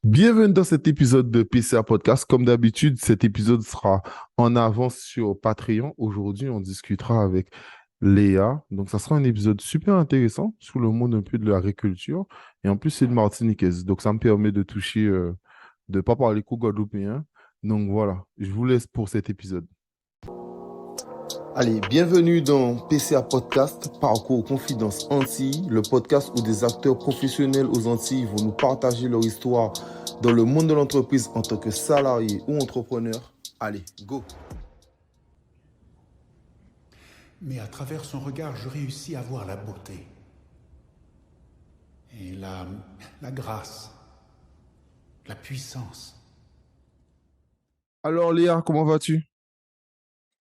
Bienvenue dans cet épisode de PCA Podcast. Comme d'habitude, cet épisode sera en avance sur Patreon. Aujourd'hui, on discutera avec Léa. Donc, ça sera un épisode super intéressant sur le monde un peu de l'agriculture. Et en plus, c'est une Martiniquaise. Donc, ça me permet de toucher, de ne pas parler qu'aux Guadeloupéens. Donc, voilà, je vous laisse pour cet épisode. Allez, bienvenue dans PCA Podcast, Parcours Confidence Antilles, le podcast où des acteurs professionnels aux Antilles vont nous partager leur histoire dans le monde de l'entreprise en tant que salarié ou entrepreneur. Allez, go! Mais à travers son regard, je réussis à voir la beauté et la grâce, la puissance. Alors Léa, comment vas-tu?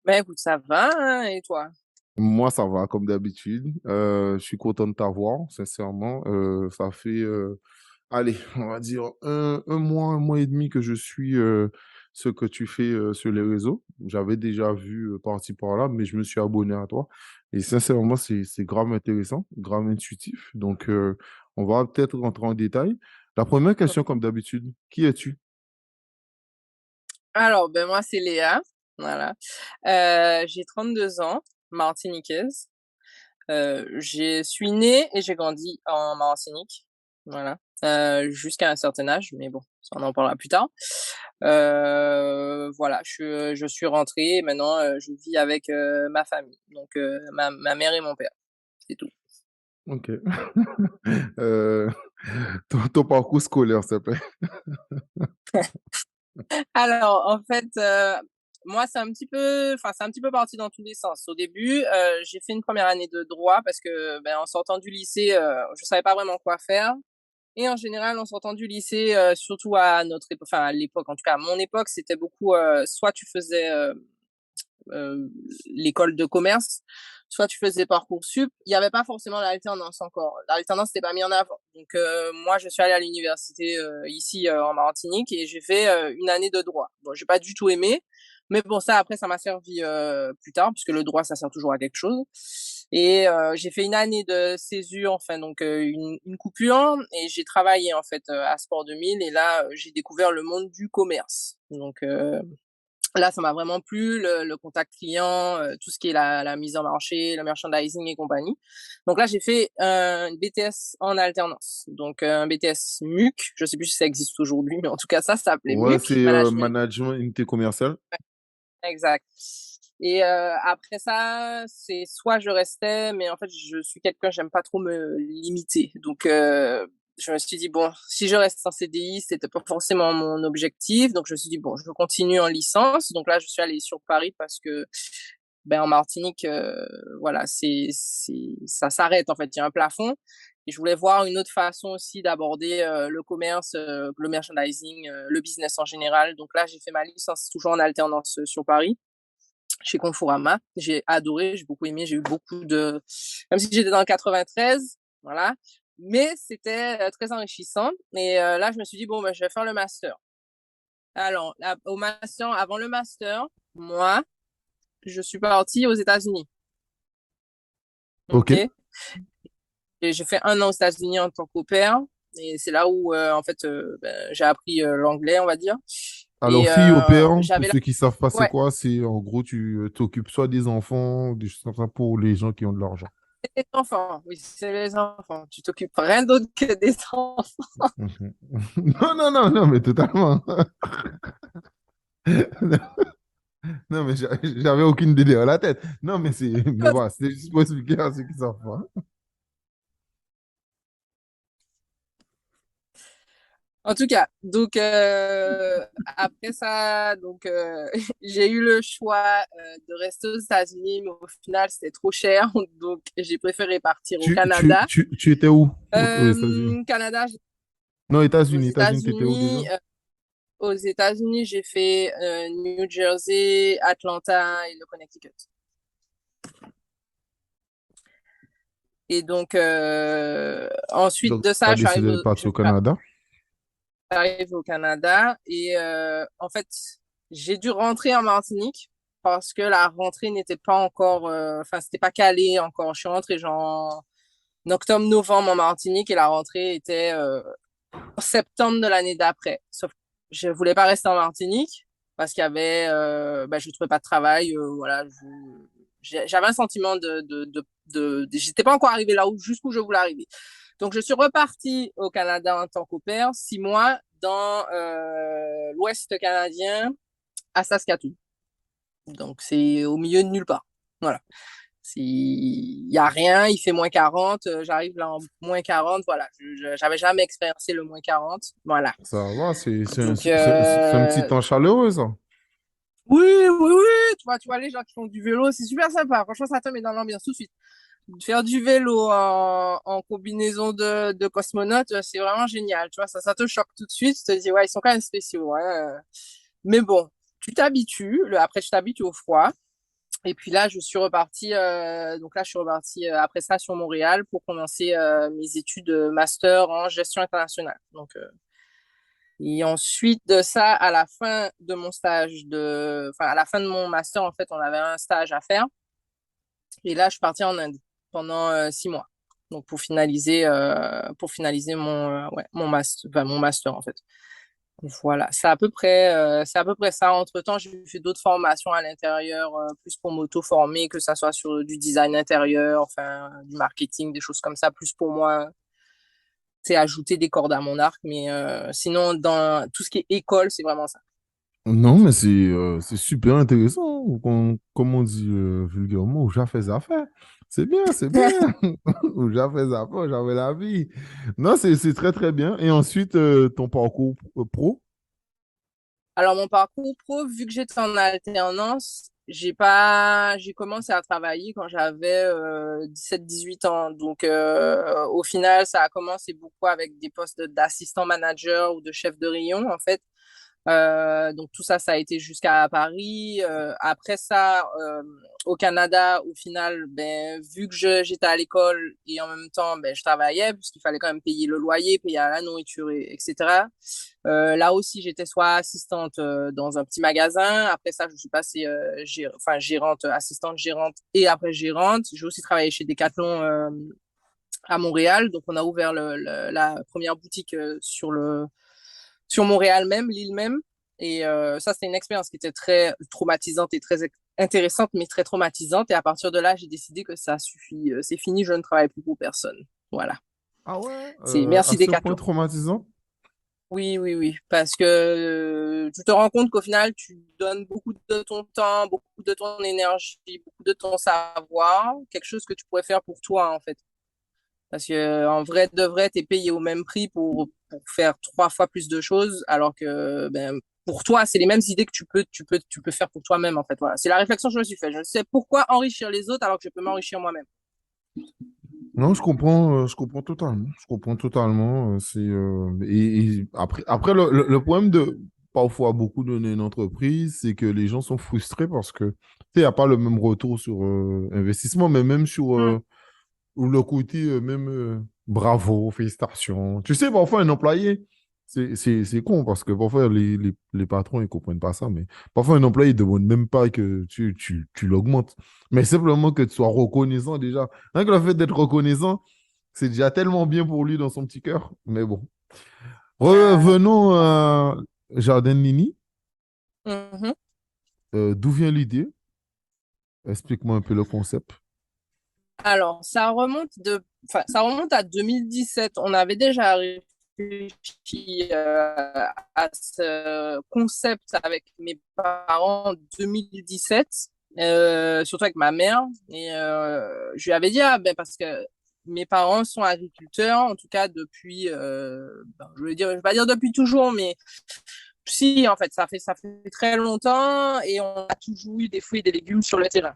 Ben écoute, ça va, hein, et toi? Moi, ça va comme d'habitude. Je suis content de t'avoir, sincèrement. Ça fait, allez, on va dire un mois et demi que je suis ce que tu fais sur les réseaux. J'avais déjà vu par-ci par-là, mais je me suis abonné à toi. Et sincèrement, c'est grave intéressant, grave intuitif. Donc, on va peut-être rentrer en détail. La première question, comme d'habitude, qui es-tu? Alors, ben moi, c'est Léa, voilà. J'ai 32 ans, martiniquaise. Je suis née et j'ai grandi en Martinique, voilà, jusqu'à un certain âge, mais bon, ça on en parlera plus tard. Voilà, je suis rentrée et maintenant, je vis avec, ma famille, donc ma mère et mon père, c'est tout. Ok. Euh, ton parcours scolaire, s'il te plaît. Alors, en fait, moi, c'est un petit peu parti dans tous les sens. Au début, j'ai fait une première année de droit parce que, ben, en sortant du lycée, je savais pas vraiment quoi faire. Et en général, en sortant du lycée, surtout à l'époque, en tout cas à mon époque, c'était beaucoup, soit tu faisais, l'école de commerce, soit tu faisais Parcoursup. Il y avait pas forcément l'alternance encore. L'alternance n'était pas mis en avant. Donc moi, je suis allée à l'université ici en Martinique et j'ai fait une année de droit. Bon, j'ai pas du tout aimé, mais bon ça après ça m'a servi plus tard puisque le droit ça sert toujours à quelque chose. Et j'ai fait une année de césure, enfin donc une coupure et j'ai travaillé en fait à Sport 2000 et là j'ai découvert le monde du commerce. Donc là, ça m'a vraiment plu, le contact client, tout ce qui est la mise en marché, le merchandising et compagnie. Donc là, j'ai fait un BTS en alternance, donc un BTS MUC. Je sais plus si ça existe aujourd'hui, mais en tout cas, ça s'appelait Ouais, MUC, c'est Management. management unité commerciale. Exact. Et après ça, c'est soit je restais, mais en fait, je suis quelqu'un, j'aime pas trop me limiter. Donc, je me suis dit, bon, si je reste en CDI, c'était pas forcément mon objectif. Donc, je me suis dit, bon, je continue en licence. Donc là, je suis allée sur Paris parce que, ben, en Martinique, voilà, ça s'arrête, en fait. Il y a un plafond. Et je voulais voir une autre façon aussi d'aborder le commerce, le merchandising, le business en général. Donc là, j'ai fait ma licence toujours en alternance sur Paris chez Conforama. J'ai adoré, j'ai beaucoup aimé, j'ai eu beaucoup de... Même si j'étais dans le 93, voilà. Mais c'était très enrichissant. Et là, je me suis dit, bon, ben, je vais faire le master. Alors, au master, avant le master, moi, je suis partie aux États-Unis. Ok. OK? Et j'ai fait un an aux États-Unis en tant qu'au pair. Et c'est là où, en fait, ben, j'ai appris l'anglais, on va dire. Alors, Et fille au père, pour j'avais la... ceux qui savent pas c'est Ouais, quoi, c'est en gros, tu t'occupes soit des enfants, des choses comme ça pour les gens qui ont de l'argent. c'est les enfants. Oui, c'est les enfants. Tu t'occupes rien d'autre que des enfants. Mhm. Non, non, non, non, mais totalement. Non, mais j'avais aucune idée à la tête. Non, mais voilà, c'était juste pour expliquer à ceux qui savent pas. En tout cas, donc après ça, donc j'ai eu le choix de rester aux États-Unis, mais au final c'était trop cher, donc j'ai préféré partir au Canada. Tu étais où aux États-Unis? Canada, Non, aux États-Unis. États-Unis, t'étais où déjà? États-Unis, j'ai fait New Jersey, Atlanta et le Connecticut. Et donc ensuite Donc, de tu as ça, décidé de partir au Canada. j'arrive au Canada et en fait, j'ai dû rentrer en Martinique parce que la rentrée n'était pas encore, enfin, c'était pas calé encore. Je suis rentrée genre en octobre-novembre en Martinique et la rentrée était septembre de l'année d'après. Sauf que je voulais pas rester en Martinique parce qu'il y avait, je trouvais pas de travail. Voilà, j'avais un sentiment j'étais pas encore arrivée là où jusqu'où je voulais arriver. Donc je suis repartie au Canada en tant qu'au pair, 6 mois dans l'Ouest canadien à Saskatoon. Donc c'est au milieu de nulle part. Voilà. Il n'y a rien, il fait -40, j'arrive là en -40, voilà. J'avais jamais expérimenté le -40, voilà. Ça va, Donc, c'est un petit temps chaleureux, ça. oui, oui, oui, tu vois, les gens qui font du vélo, c'est super sympa. Franchement, ça te met dans l'ambiance tout de suite. Faire du vélo en combinaison de cosmonautes, c'est vraiment génial. Tu vois, ça te choque tout de suite. Tu te dis, ouais, ils sont quand même spéciaux. Hein. Mais bon, tu t'habitues. Après, tu t'habitues au froid. Et puis là, je suis repartie. Donc là, je suis repartie après ça sur Montréal pour commencer mes études master en gestion internationale. Donc, et ensuite de ça, à la fin de mon à la fin de mon master, en fait, on avait un stage à faire. Et là, je suis partie en Inde pendant 6 mois. Donc pour finaliser mon master en fait. Voilà, c'est à peu près ça. Entre-temps, j'ai fait d'autres formations à l'intérieur, plus pour m'auto-former, que ça soit sur du design intérieur, enfin, du marketing, des choses comme ça, plus pour moi, c'est ajouter des cordes à mon arc. Mais sinon, dans tout ce qui est école, c'est vraiment ça. Non, mais c'est super intéressant. Comme on dit vulgairement, j'ai fait affaire. C'est bien, c'est bien. J'ai fait affaire, j'avais la vie. Non, c'est très, très bien. Et ensuite, ton parcours pro? Alors, mon parcours pro, vu que j'étais en alternance, j'ai commencé à travailler quand j'avais 17-18 ans. Donc, au final, ça a commencé beaucoup avec des postes d'assistant manager ou de chef de rayon, en fait. Donc tout ça, ça a été jusqu'à Paris. Après ça, au Canada, au final, ben, vu que j'étais à l'école et en même temps, ben, je travaillais, puisqu'il fallait quand même payer le loyer, payer la nourriture, etc. Là aussi, j'étais soit assistante dans un petit magasin. Après ça, je suis passée gérante, assistante gérante et après gérante. J'ai aussi travaillé chez Decathlon à Montréal. Donc, on a ouvert la première boutique sur Montréal même, l'île même. Et ça, c'était une expérience qui était très traumatisante et très intéressante, mais très traumatisante. Et à partir de là, j'ai décidé que ça suffit, c'est fini, je ne travaille plus pour personne. Voilà. Ah ouais, C'est à merci ce point Decathlon. traumatisant? Oui, oui, oui, parce que tu te rends compte qu'au final, tu donnes beaucoup de ton temps, beaucoup de ton énergie, beaucoup de ton savoir, quelque chose que tu pourrais faire pour toi, en fait. Parce que en vrai de vrai, tu es payé au même prix pour faire 3 fois plus de choses, alors que ben, pour toi, c'est les mêmes idées que tu peux faire pour toi-même, en fait. Voilà. C'est la réflexion que je me suis faite. Je sais pourquoi enrichir les autres alors que je peux m'enrichir moi-même. Non, je comprends totalement. Je comprends totalement. Et après le problème de parfois beaucoup donner une entreprise, c'est que les gens sont frustrés parce que tu sais, il n'y a pas le même retour sur investissement, mais même sur Mm. le côté même bravo, félicitations. Tu sais, parfois un employé, c'est con parce que parfois les patrons ils comprennent pas ça, mais parfois un employé ne demande même pas que tu l'augmentes, mais simplement que tu sois reconnaissant déjà. Rien que le fait d'être reconnaissant, c'est déjà tellement bien pour lui dans son petit cœur. Mais bon. Euh, Revenons à Jardin de Nini. mhm. D'où vient l'idée? Explique-moi un peu le concept. Alors, ça remonte à 2017. On avait déjà réfléchi à ce concept avec mes parents en 2017, surtout avec ma mère. Et je lui avais dit, ah, ben, parce que mes parents sont agriculteurs, en tout cas depuis, je vais pas dire depuis toujours, mais si, en fait, ça fait très longtemps et on a toujours eu des fruits et des légumes sur le terrain.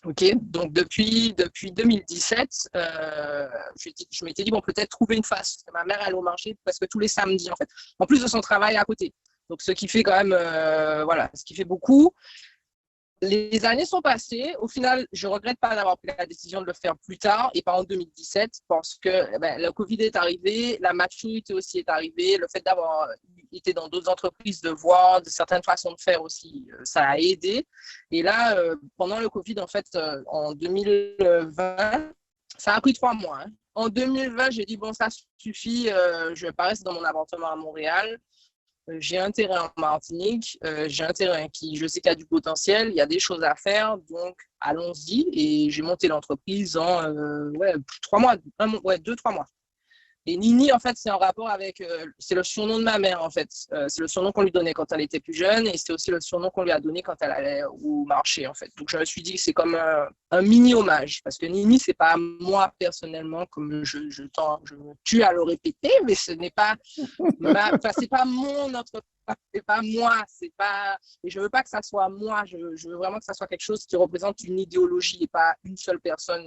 Ok, donc depuis 2017, je m'étais dit, bon, peut-être trouver une face. Ma mère, elle est au marché presque tous les samedis, en fait, en plus de son travail à côté. Donc, ce qui fait quand même, voilà, ce qui fait beaucoup. Les années sont passées. Au final, je ne regrette pas d'avoir pris la décision de le faire plus tard et pas en 2017 parce que ben, le Covid est arrivé, la maturité aussi est arrivée, le fait d'avoir été dans d'autres entreprises, de voir de certaines façons de faire aussi, ça a aidé. Et là, pendant le Covid, en fait, en 2020, ça a pris 3 mois. Hein. en 2020, j'ai dit, bon, ça suffit, je vais pas rester dans mon appartement à Montréal. J'ai un terrain en Martinique, j'ai un terrain qui, je sais qu'il y a du potentiel, il y a des choses à faire, donc allons-y. Et j'ai monté l'entreprise en 3 mois, ouais, 2, 3 mois. Et Nini, en fait, c'est en rapport avec, c'est le surnom de ma mère, en fait. C'est le surnom qu'on lui donnait quand elle était plus jeune et c'est aussi le surnom qu'on lui a donné quand elle allait au marché, en fait. Donc, je me suis dit que c'est comme un mini hommage parce que Nini, c'est pas moi personnellement, comme je me tue à le répéter, mais ce n'est pas c'est pas mon entreprise, c'est pas moi, c'est pas, et je veux pas que ça soit moi, je veux vraiment que ça soit quelque chose qui représente une idéologie et pas une seule personne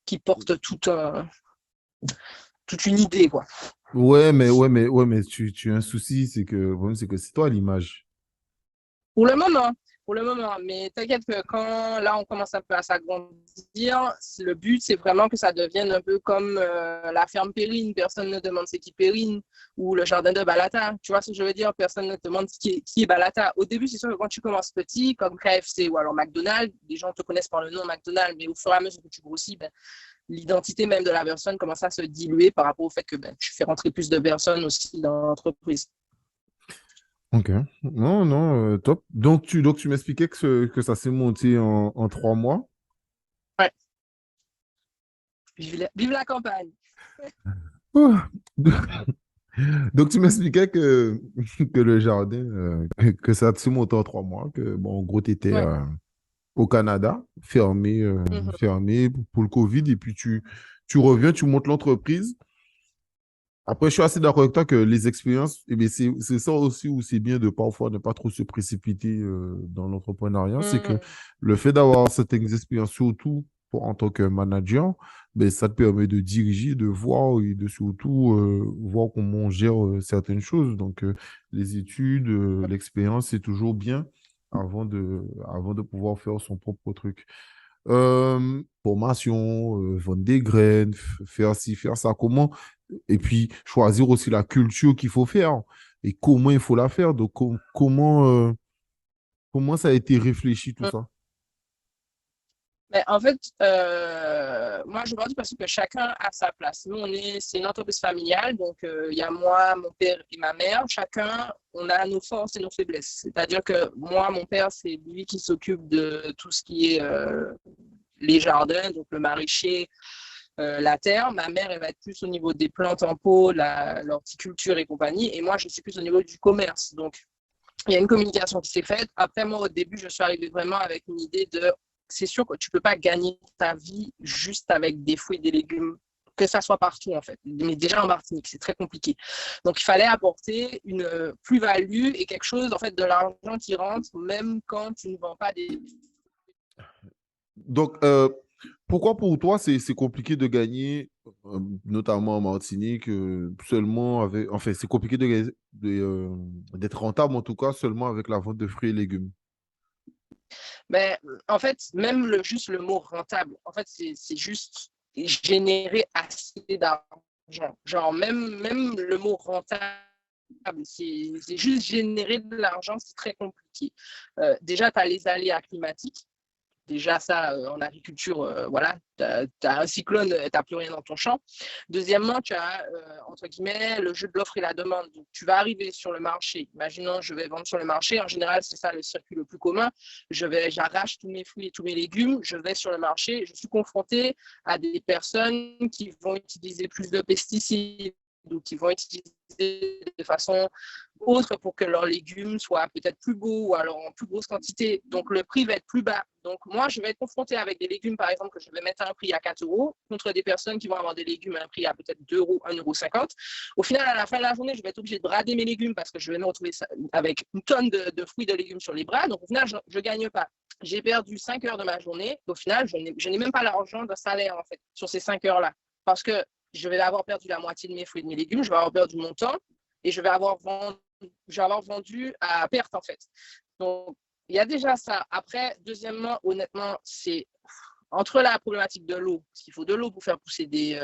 qui porte toute une idée, quoi. Ouais, mais tu as un souci, c'est que le problème, c'est que c'est toi l'image. Pour le moment, pour le moment. Mais t'inquiète que quand là on commence un peu à s'agrandir, le but c'est vraiment que ça devienne un peu comme la ferme Périne. Personne ne demande c'est qui Périne ou le jardin de Balata. Tu vois ce que je veux dire? Personne ne te demande qui est Balata. Au début, c'est sûr que quand tu commences petit, comme KFC ou alors McDonald's, les gens te connaissent par le nom McDonald's, mais au fur et à mesure que tu grossis, ben, l'identité même de la personne commence à se diluer par rapport au fait que ben, tu fais rentrer plus de personnes aussi dans l'entreprise. Ok. Non, non, top. Donc tu m'expliquais que ça s'est monté en 3 mois. Ouais. Vive la campagne. Oh. Donc tu m'expliquais que le jardin, que ça s'est monté en 3 mois, que bon, en gros, tu étais Ouais. au Canada, fermé, Mhm. fermé pour le Covid, et puis tu reviens, tu montes l'entreprise. Après, je suis assez d'accord avec toi que les expériences, eh bien, c'est ça aussi où c'est bien de parfois ne pas trop se précipiter dans l'entrepreneuriat. C'est que Mhm. le fait d'avoir certaines expériences, surtout en tant que manager, ben, ça te permet de diriger, de voir et de surtout voir comment on gère certaines choses. Donc, les études, l'expérience, c'est toujours bien avant de pouvoir faire son propre truc. Formation, vendre des graines, faire ci, faire ça, comment, et puis choisir aussi la culture qu'il faut faire et comment il faut la faire. Donc, comment ça a été réfléchi tout ça? Mais en fait, moi, je pense parce que chacun a sa place. Nous, c'est une entreprise familiale, donc il y a moi, mon père et ma mère. Chacun, on a nos forces et nos faiblesses. C'est-à-dire que moi, mon père, c'est lui qui s'occupe de tout ce qui est les jardins, donc le maraîcher, la terre. Ma mère, elle va être plus au niveau des plantes en pot, l'horticulture et compagnie. Et moi, je suis plus au niveau du commerce. Donc, il y a une communication qui s'est faite. Après, moi, au début, je suis arrivée vraiment avec une idée de, c'est sûr que tu ne peux pas gagner ta vie juste avec des fruits et des légumes, que ça soit partout, en fait. Mais déjà en Martinique, c'est très compliqué. Donc, il fallait apporter une plus-value et quelque chose, en fait, de l'argent qui rentre, même quand tu ne vends pas des... Donc, pourquoi pour toi c'est compliqué de gagner, notamment en Martinique, seulement avec. Enfin, c'est compliqué d'être rentable, en tout cas, seulement avec la vente de fruits et légumes. Mais en fait, même juste le mot rentable, en fait, c'est juste générer assez d'argent. Genre, même le mot rentable, c'est juste générer de l'argent, c'est très compliqué. Déjà, tu as les aléas climatiques. Déjà, ça, en agriculture, voilà, tu as un cyclone, tu n'as plus rien dans ton champ. Deuxièmement, tu as, entre guillemets, le jeu de l'offre et la demande. Donc, tu vas arriver sur le marché. Imaginons, je vais vendre sur le marché. En général, c'est ça le circuit le plus commun. J'arrache tous mes fruits et tous mes légumes. Je vais sur le marché. Je suis confronté à des personnes qui vont utiliser plus de pesticides ou qui vont utiliser de façon autre pour que leurs légumes soient peut-être plus beaux ou alors en plus grosse quantité. Donc, le prix va être plus bas. Donc, moi, je vais être confronté avec des légumes, par exemple, que je vais mettre à un prix à 4 euros contre des personnes qui vont avoir des légumes à un prix à peut-être 2 euros, 1,50 €. Au final, à la fin de la journée, je vais être obligé de brader mes légumes parce que je vais me retrouver avec une tonne de fruits et de légumes sur les bras. Donc, au final, je ne gagne pas. J'ai perdu 5 heures de ma journée. Au final, je n'ai même pas l'argent d'un salaire, en fait, sur ces 5 heures-là. Parce que je vais avoir perdu la moitié de mes fruits et de mes légumes, je vais avoir perdu mon temps et je vais avoir vendu à perte, en fait. Donc, il y a déjà ça. Après, deuxièmement, honnêtement, c'est entre la problématique de l'eau, parce qu'il faut de l'eau pour faire pousser des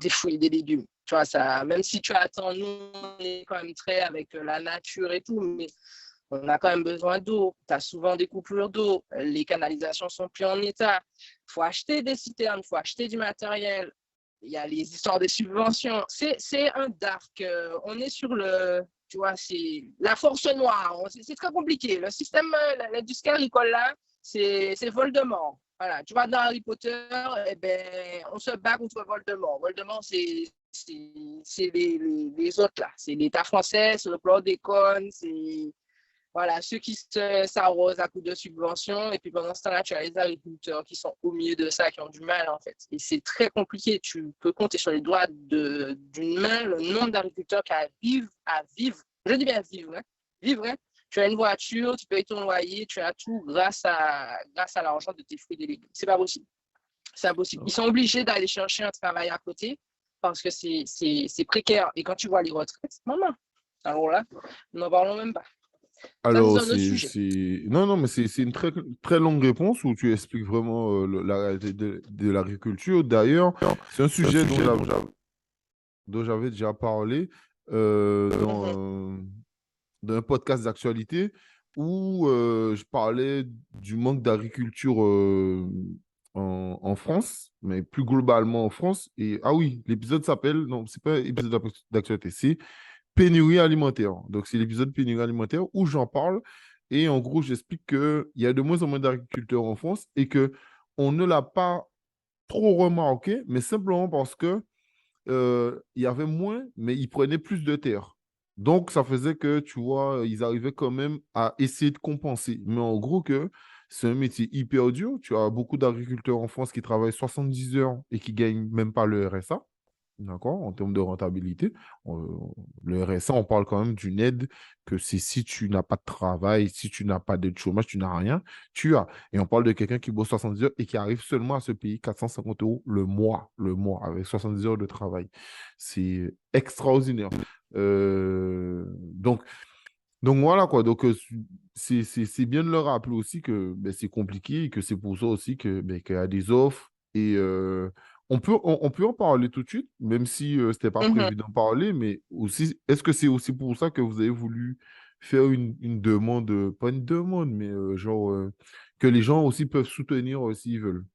fruits et des légumes. Tu vois, ça, même si tu attends, nous, on est quand même très avec la nature et tout, mais on a quand même besoin d'eau. Tu as souvent des coupures d'eau. Les canalisations sont plus en état. Il faut acheter des citernes, il faut acheter du matériel. il y a les histoires de subventions. C'est un dark. On est sur le, tu vois, c'est la force noire. C'est très compliqué. Le système, l'industrie agricole là, c'est Voldemort. Voilà, tu vois, dans Harry Potter, eh ben, on se bat contre Voldemort. Voldemort, c'est les autres là. C'est l'État français, c'est le chlordécone, c'est voilà, ceux qui s'arrosent à coup de subventions, et puis pendant ce temps-là, tu as les agriculteurs qui sont au milieu de ça, qui ont du mal, en fait. Et c'est très compliqué. Tu peux compter sur les doigts d'une main le nombre d'agriculteurs qui arrivent à vivre. Je dis bien vivre, hein. Vivre, hein. Tu as une voiture, tu payes ton loyer, tu as tout grâce à l'argent de tes fruits et des légumes. C'est pas possible. C'est impossible. Ils sont obligés d'aller chercher un travail à côté parce que c'est précaire. Et quand tu vois les retraites, maman, alors là, n'en parlons même pas. Ça, c'est Alors, un autre sujet. Non, non, mais c'est une très, très longue réponse où tu expliques vraiment la réalité de l'agriculture. D'ailleurs, c'est un sujet dont j'avais déjà parlé Mhm. dans un podcast d'actualité où je parlais du manque d'agriculture en France, mais plus globalement en France. Et ah oui, l'épisode s'appelle, non, c'est pas épisode d'actualité, c'est pénurie alimentaire. Donc, c'est l'épisode pénurie alimentaire où j'en parle. Et en gros, j'explique qu'il y a de moins en moins d'agriculteurs en France et que on ne l'a pas trop remarqué, mais simplement parce que il y avait moins, mais ils prenaient plus de terre. Donc, ça faisait que, tu vois, ils arrivaient quand même à essayer de compenser. Mais en gros, que c'est un métier hyper dur. Tu as beaucoup d'agriculteurs en France qui travaillent 70 heures et qui gagnent même pas le RSA. D'accord? En termes de rentabilité. Le RSA, on parle quand même d'une aide que c'est si tu n'as pas de travail, si tu n'as pas d'aide chômage, tu n'as rien, tu as. Et on parle de quelqu'un qui bosse 70 heures et qui arrive seulement à se payer 450 euros le mois, avec 70 heures de travail. C'est extraordinaire. Donc voilà quoi. Donc c'est bien de leur rappeler aussi que ben, c'est compliqué et que c'est pour ça aussi que ben, qu'il y a des offres et on peut en parler tout de suite, même si c'était pas Mhm. prévu d'en parler, mais aussi est-ce que c'est aussi pour ça que vous avez voulu faire une demande, pas une demande, mais genre que les gens aussi peuvent soutenir s'ils veulent.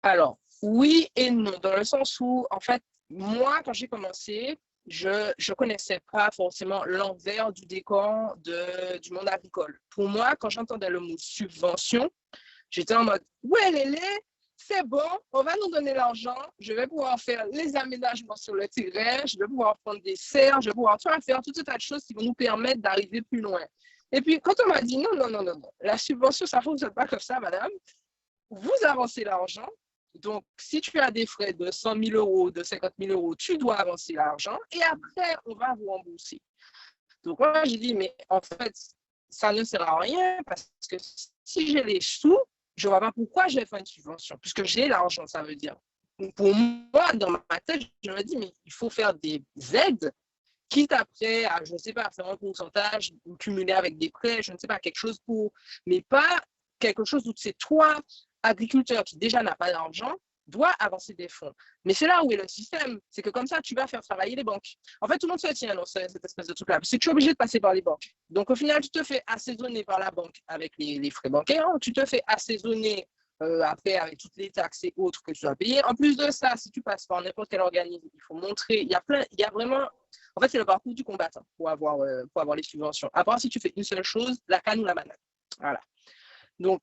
Alors, oui et non, dans le sens où, en fait, moi, quand j'ai commencé, je connaissais pas forcément l'envers du décor du monde agricole. Pour moi, quand j'entendais le mot subvention, j'étais en mode, ouais, Lélé, c'est bon, on va nous donner l'argent, je vais pouvoir faire les aménagements sur le terrain, je vais pouvoir prendre des serres, je vais pouvoir faire tout un tas de choses qui vont nous permettre d'arriver plus loin. Et puis, quand on m'a dit non, non, non, non, non, la subvention, ça ne fonctionne pas comme ça, madame. Vous avancez l'argent. Donc, si tu as des frais de 100 000 euros, de 50 000 euros, tu dois avancer l'argent et après, on va vous rembourser. Donc, moi, j'ai dit, mais en fait, ça ne sert à rien parce que si j'ai les sous, je ne vois pas pourquoi je vais faire une subvention, puisque j'ai l'argent, ça veut dire. Pour moi, dans ma tête, je me dis, mais il faut faire des aides, quitte après à, je ne sais pas, faire un pourcentage ou cumuler avec des prêts, je ne sais pas, quelque chose pour, mais pas quelque chose où c'est toi, agriculteur qui déjà n'a pas d'argent, doit avancer des fonds. Mais c'est là où est le système. C'est que comme ça, tu vas faire travailler les banques. En fait, tout le monde se tient dans cette espèce de truc-là. C'est que tu es obligé de passer par les banques. Donc, au final, tu te fais assaisonner par la banque avec les frais bancaires. Tu te fais assaisonner après avec toutes les taxes et autres que tu dois payer. En plus de ça, si tu passes par n'importe quel organisme, il faut montrer. Il y a vraiment. En fait, c'est le parcours du combattant pour avoir les subventions. À part si tu fais une seule chose, la canne ou la banane. Voilà. Donc,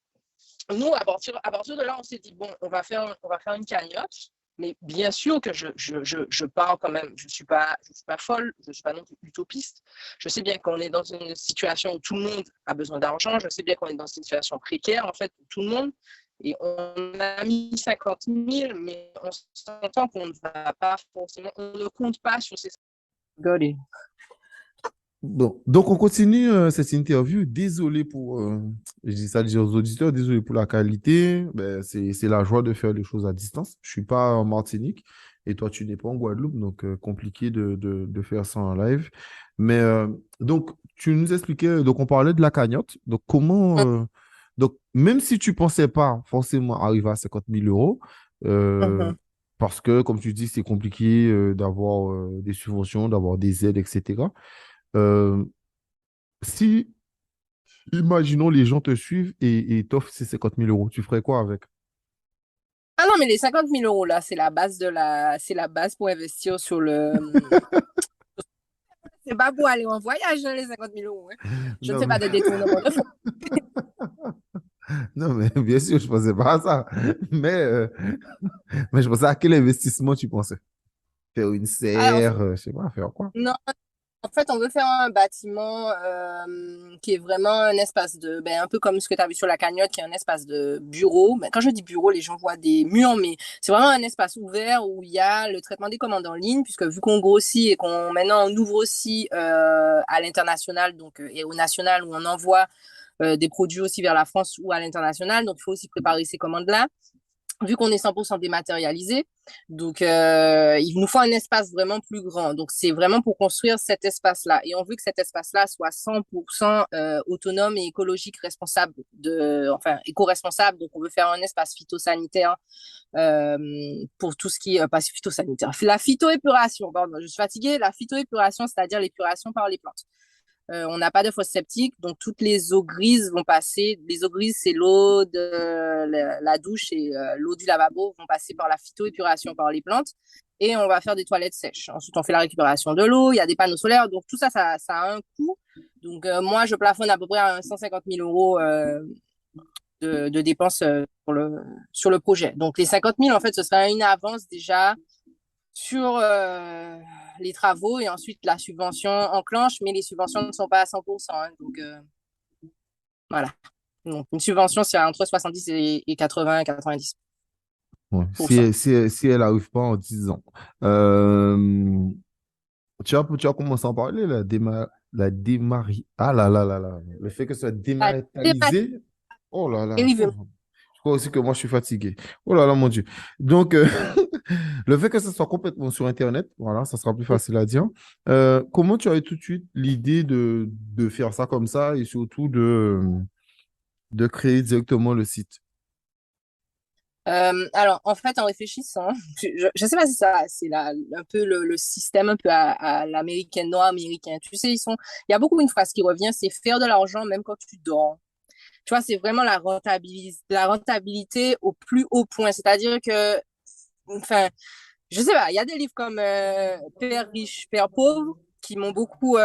nous, à partir de là, on s'est dit, bon, on va faire une cagnotte, mais bien sûr que je pars quand même, je suis pas folle, je ne suis pas non plus utopiste. Je sais bien qu'on est dans une situation où tout le monde a besoin d'argent, je sais bien qu'on est dans une situation précaire, en fait, pour tout le monde, et on a mis 50 000, mais on s'entend qu'on ne va pas forcément, on ne compte pas sur ces... Rigoler. Bon, donc on continue cette interview. Désolé pour, je dis ça déjà aux auditeurs, désolé pour la qualité. Ben, c'est la joie de faire les choses à distance. Je suis pas en Martinique et toi tu n'es pas en Guadeloupe, donc compliqué de faire ça en live. Mais donc tu nous expliquais, donc on parlait de la cagnotte. Donc donc même si tu pensais pas forcément arriver à 50 000 euros, euh, Mhm. parce que comme tu dis c'est compliqué d'avoir des subventions, d'avoir des aides, etc. Euh, Si, imaginons, les gens te suivent et t'offrent ces 50 000 euros, tu ferais quoi avec? Ah non, mais les 50 000 € là, c'est la base pour investir sur c'est pas pour aller en voyage, hein, les 50 000 €. Hein. Je ne Non, fais mais, pas de détournement de fonds. non, mais bien sûr, je pensais pas à ça. Mais, euh, mais je pensais à quel investissement tu pensais? Faire une Alors, serre, je sais pas, faire quoi? non, en fait, on veut faire un bâtiment qui est vraiment un espace ben, un peu comme ce que tu as vu sur la cagnotte, qui est un espace de bureau. Ben, quand je dis bureau, les gens voient des murs, mais c'est vraiment un espace ouvert où il y a le traitement des commandes en ligne, puisque vu qu'on grossit et qu'on maintenant on ouvre aussi à l'international, donc et au national où on envoie des produits aussi vers la France ou à l'international, donc il faut aussi préparer ces commandes-là vu qu'on est 100% dématérialisé. Donc, il nous faut un espace vraiment plus grand. Donc, c'est vraiment pour construire cet espace-là. Et on veut que cet espace-là soit 100% autonome et écologique, responsable, enfin, éco-responsable. Donc, on veut faire un espace phytosanitaire euh, pour tout ce qui est, pas phytosanitaire, la phytoépuration, pardon, je suis fatiguée, la phytoépuration, c'est-à-dire l'épuration par les plantes. On n'a pas de fosse septique, donc toutes les eaux grises vont passer. Les eaux grises, c'est l'eau de la douche et l'eau du lavabo vont passer par la phytoépuration par les plantes. Et on va faire des toilettes sèches. Ensuite, on fait la récupération de l'eau. Il y a des panneaux solaires. Donc, tout ça, ça a un coût. Donc, moi, je plafonne à peu près à 150 000 € de dépenses sur le projet. Donc, les 50 000, en fait, ce sera une avance déjà sur les travaux et ensuite la subvention enclenche, mais les subventions ne sont pas à 100%. Hein, donc voilà. Donc une subvention, c'est entre 70 et 80, 90%. Ouais. Si elle arrive pas en 10 ans. Euh, tu as commencé à en parler, ah là là là là. Le fait que ce soit La dématérialisé. Oh là là. dérivée. Oh. Je crois aussi que moi, je suis fatigué. Oh là là, mon Dieu. Donc, le fait que ce soit complètement sur Internet, voilà, ça sera plus facile à dire. Comment tu as eu tout de suite l'idée de faire ça comme ça et surtout de créer directement le site? Alors, en fait, en réfléchissant, je ne sais pas si ça, c'est un peu le système un peu à l'américain, nord-américain. Tu sais, il y a beaucoup une phrase qui revient, c'est faire de l'argent même quand tu dors. Tu vois, c'est vraiment la rentabilité au plus haut point. C'est-à-dire que, enfin, je sais pas, il y a des livres comme Père riche, Père pauvre qui m'ont beaucoup,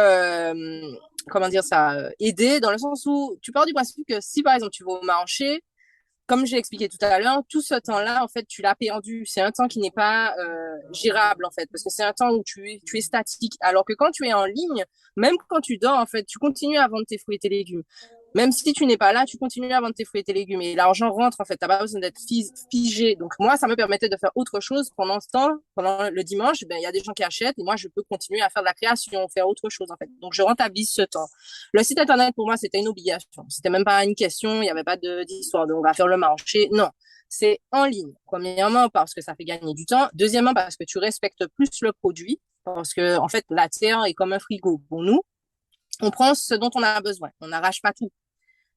comment dire ça, aidé dans le sens où tu pars du principe que si par exemple tu vas au marché, comme j'ai expliqué tout à l'heure, tout ce temps-là, en fait, tu l'as perdu. C'est un temps qui n'est pas gérable, en fait, parce que c'est un temps où tu es statique. Alors que quand tu es en ligne, même quand tu dors, en fait, tu continues à vendre tes fruits et tes légumes. Même si tu n'es pas là, tu continues à vendre tes fruits et tes légumes. Et l'argent rentre, en fait. Tu n'as pas besoin d'être figé. Donc, moi, ça me permettait de faire autre chose pendant ce temps. Pendant le dimanche, ben, il y a des gens qui achètent et moi, je peux continuer à faire de la création, faire autre chose, en fait. Donc, je rentabilise ce temps. Le site internet, pour moi, c'était une obligation. C'était même pas une question. Il n'y avait pas d'histoire de on va faire le marché. Non. C'est en ligne. Premièrement, parce que ça fait gagner du temps. Deuxièmement, parce que tu respectes plus le produit. Parce que, en fait, la terre est comme un frigo pour nous. On prend ce dont on a besoin. On n'arrache pas tout.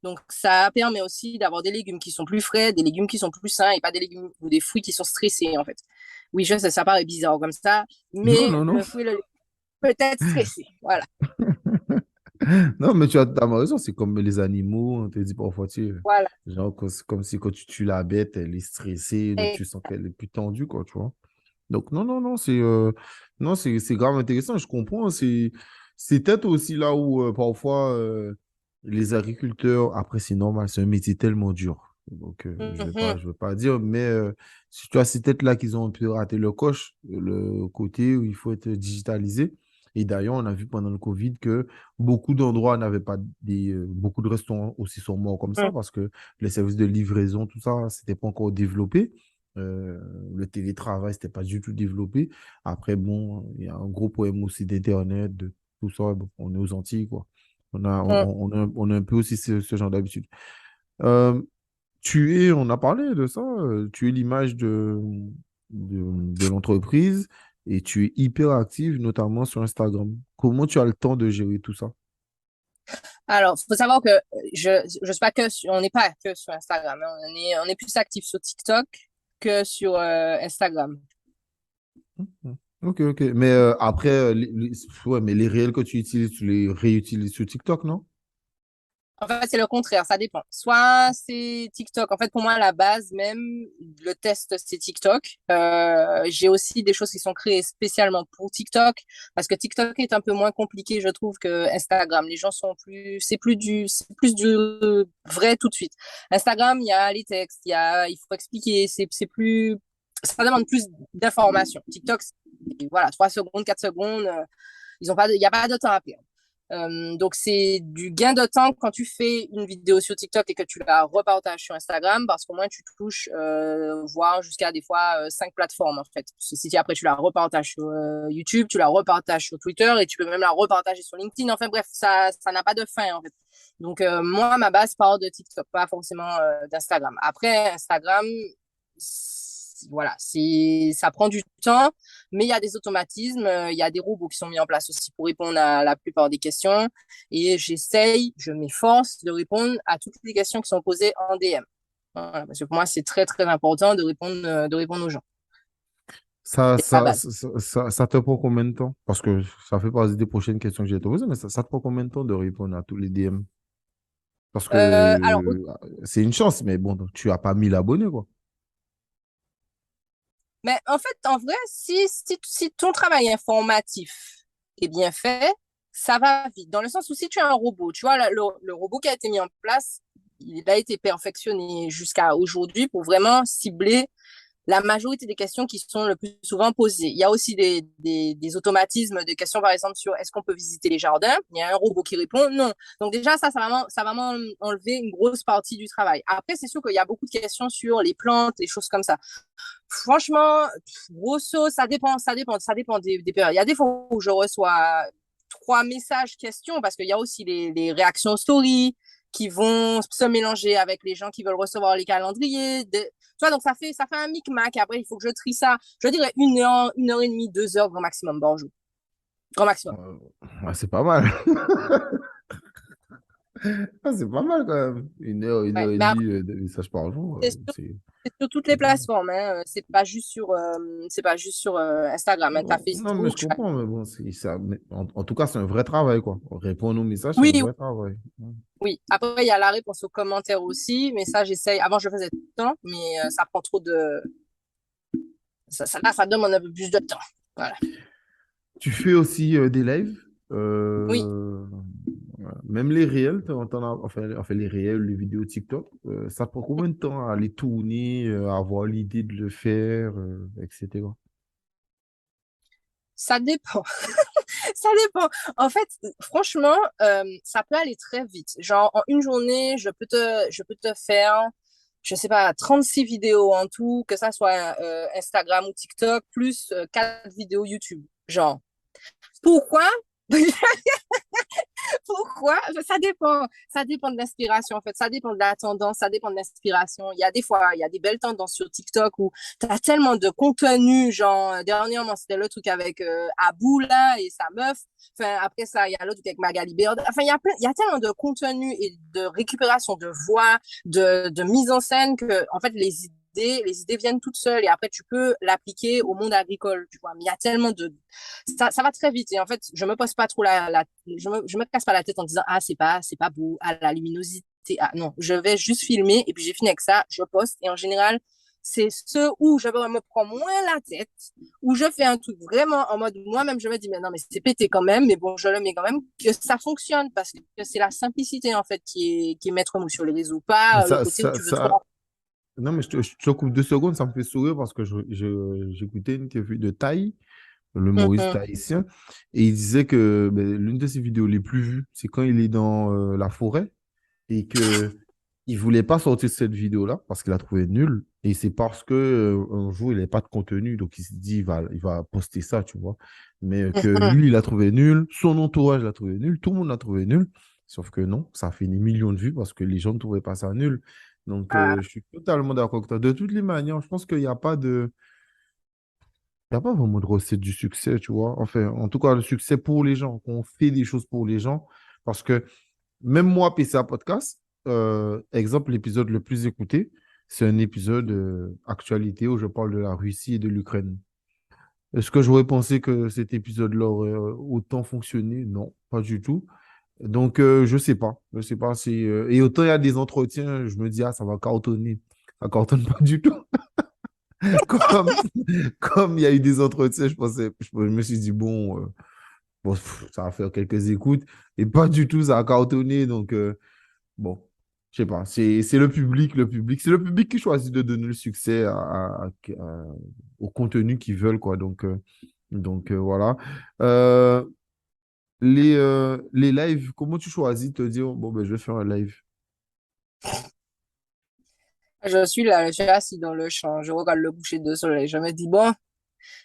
Donc, ça permet aussi d'avoir des légumes qui sont plus frais, des légumes qui sont plus sains et pas des légumes ou des fruits qui sont stressés, en fait. Oui, je sais, ça paraît bizarre comme ça, Non, mais non, non. le fruit, le légume peut être stressé. Voilà. Non, mais tu as totalement raison. C'est comme les animaux. On te dit parfois, Voilà. genre, c'est comme si quand tu tues la bête, elle est stressée, donc Et, tu sens qu'elle est plus tendue, quoi, tu vois. Donc, non, non, non, non, c'est grave intéressant. Je comprends. C'est peut-être aussi là où parfois les agriculteurs, après, c'est normal, c'est un métier tellement dur. Donc, mhm, je vais pas dire, mais tu vois, c'est peut-être là qu'ils ont un peu raté le coche, le côté où il faut être digitalisé. Et d'ailleurs, on a vu pendant le Covid que beaucoup d'endroits n'avaient pas beaucoup de restaurants aussi sont morts comme ça mhm, parce que les services de livraison, tout ça, c'était pas encore développé. Euh, le télétravail, c'était pas du tout développé. Après, bon, il y a un gros problème aussi d'Internet, de tout ça. Bon, on est aux Antilles, quoi. mhm. On a un peu aussi ce genre d'habitude. Euh, on a parlé de ça, tu es l'image de l'entreprise et tu es hyper active, notamment sur Instagram. Comment tu as le temps de gérer tout ça? Alors, faut savoir que je suis pas on n'est pas que sur Instagram. Hein. On est plus actif sur TikTok que sur Instagram. Mhm. Ok, ok. Mais après, ouais, mais les réels que tu utilises, tu les réutilises sur TikTok, non? En fait, c'est le contraire, ça dépend. Soit c'est TikTok. En fait, pour moi, la base même, le test, c'est TikTok. J'ai aussi des choses qui sont créées spécialement pour TikTok parce que TikTok est un peu moins compliqué, je trouve, que Instagram. Les gens sont plus, c'est plus du vrai tout de suite. Instagram, il y a les textes, il faut expliquer, c'est plus, ça demande plus d'informations. TikTok, voilà, 3 secondes, 4 secondes, il n'y a pas de temps à perdre. Donc, c'est du gain de temps quand tu fais une vidéo sur TikTok et que tu la repartages sur Instagram, parce qu'au moins tu touches, voire jusqu'à des fois 5 plateformes, en fait. Si après tu la repartages sur YouTube, tu la repartages sur Twitter et tu peux même la repartager sur LinkedIn. Enfin bref, ça n'a pas de fin, en fait. Donc, moi, ma base part de TikTok, pas forcément d'Instagram. Après, Instagram, voilà, ça prend du temps, mais il y a des automatismes, il y a des robots qui sont mis en place aussi pour répondre à la plupart des questions. Et je m'efforce de répondre à toutes les questions qui sont posées en DM. Voilà, parce que pour moi, c'est très, très important de répondre aux gens. Ça, C'est la ça, base. ça, ça te prend combien de temps? Parce que ça fait partie des prochaines questions que j'ai te poser, mais ça te prend combien de temps de répondre à tous les DM? Parce que Alors, c'est une chance, mais bon, tu as pas 1000 abonnés, quoi. mais en fait, en vrai, si ton travail informatif est bien fait, ça va vite. Dans le sens où si tu as un robot, tu vois, le robot qui a été mis en place, il a été perfectionné jusqu'à aujourd'hui pour vraiment cibler la majorité des questions qui sont le plus souvent posées. Il y a aussi des automatismes de questions, par exemple, sur est-ce qu'on peut visiter les jardins? Il y a un robot qui répond non. Donc déjà, ça va vraiment enlever une grosse partie du travail. Après, c'est sûr qu'il y a beaucoup de questions sur les plantes, les choses comme ça. Franchement, grosso, ça dépend des périodes. Il y a des fois où je reçois 3 messages questions parce qu'il y a aussi les réactions story qui vont se mélanger avec les gens qui veulent recevoir les calendriers. Tu vois, donc ça fait un micmac. Après, il faut que je trie ça. Je dirais 1 heure et demie, 2 heures grand maximum par jour. Grand maximum. Ouais, c'est pas mal. Ah, c'est pas mal quand même. Une Ouais. heure et Mais demie après, de messages par jour, c'est sur, c'est sur toutes c'est les pas mal. plateformes. Hein. C'est pas juste sur Instagram. Hein. Tu as Non, non, mais Facebook. je comprends, mais bon, ça, mais en tout cas, c'est un vrai travail, quoi. Répondre aux messages, c'est un Oui, vrai travail. oui, après, il y a la réponse aux commentaires aussi, mais ça, j'essaye. Avant, je faisais tout le temps, mais ça prend trop de. Là, ça demande un peu plus de temps. Voilà. Tu fais aussi des lives, Oui, voilà. Même les réels, enfin, les réels, les vidéos TikTok, ça prend combien de temps à les tourner, à avoir l'idée de le faire, etc. ça dépend. Ça dépend. En fait, franchement, ça peut aller très vite. Genre, en une journée, je peux te faire, je sais pas, 36 vidéos en tout, que ça soit Instagram ou TikTok, plus 4 vidéos YouTube. Genre, pourquoi? Pourquoi? Ça dépend de l'inspiration, en fait. Ça dépend de la tendance, ça dépend de l'inspiration. Il y a des fois, il y a des belles tendances sur TikTok où tu as tellement de contenu. Genre, dernièrement, c'était le truc avec Abou, là, et sa meuf. Enfin, après ça, il y a l'autre truc avec Magali Beard. Enfin, il y a tellement de contenu et de récupération de voix, de mise en scène que, en fait, les idées viennent toutes seules et après tu peux l'appliquer au monde agricole, tu vois. Mais il y a tellement de, ça va très vite et en fait, je me pose pas trop je me casse pas la tête en disant, ah, c'est pas beau, ah, la luminosité, ah, non, je vais juste filmer et puis j'ai fini avec ça, je poste et en général, c'est ce où je me prends moins la tête, où je fais un truc vraiment en mode moi-même, je me dis, mais non, mais c'est pété quand même, mais bon, je le mets quand même, que ça fonctionne parce que c'est la simplicité en fait qui est maître mot sur les réseaux, Mais pas le côté où tu veux trop. non, mais je te coupe 2 secondes, ça me fait sourire parce que j'écoutais une interview de Taï, le humoriste Mhm. tahitien, et il disait que ben, l'une de ses vidéos les plus vues, c'est quand il est dans la forêt et que il voulait pas sortir cette vidéo-là parce qu'il la trouvait nulle. Et c'est parce que un jour, il n'avait pas de contenu, donc il s'est dit, il va poster ça, tu vois. Mais que Mhm. lui, il l'a trouvé nul, son entourage l'a trouvé nul, tout le monde l'a trouvé nul. Sauf que non, ça a fait des millions de vues parce que les gens ne trouvaient pas ça nul. Donc, Ah, je suis totalement d'accord avec toi. De toutes les manières, je pense qu'il n'y a pas de, il y a pas vraiment de recette du succès, tu vois. Enfin, en tout cas, le succès pour les gens, qu'on fait des choses pour les gens. Parce que même moi, PCA Podcast, exemple, l'épisode le plus écouté, c'est un épisode actualité où je parle de la Russie et de l'Ukraine. Est-ce que j'aurais pensé que cet épisode-là aurait autant fonctionné? Non, pas du tout. Donc, je sais pas. Je sais pas si. Et autant il y a des entretiens, je me dis, ah, ça va cartonner. Ça cartonne pas du tout. Comme, comme il y a eu des entretiens, je me suis dit, bon, bon, ça va faire quelques écoutes. Et pas du tout, ça a cartonné. Donc, bon, je sais pas. C'est le public, le public. C'est le public qui choisit de donner le succès au contenu qu'ils veulent, quoi. Donc, voilà. Euh, les lives, comment tu choisis de te dire, bon, ben, je vais faire un live? Je suis là, je suis assis dans le champ, je regarde le coucher de soleil, je me dis, bon,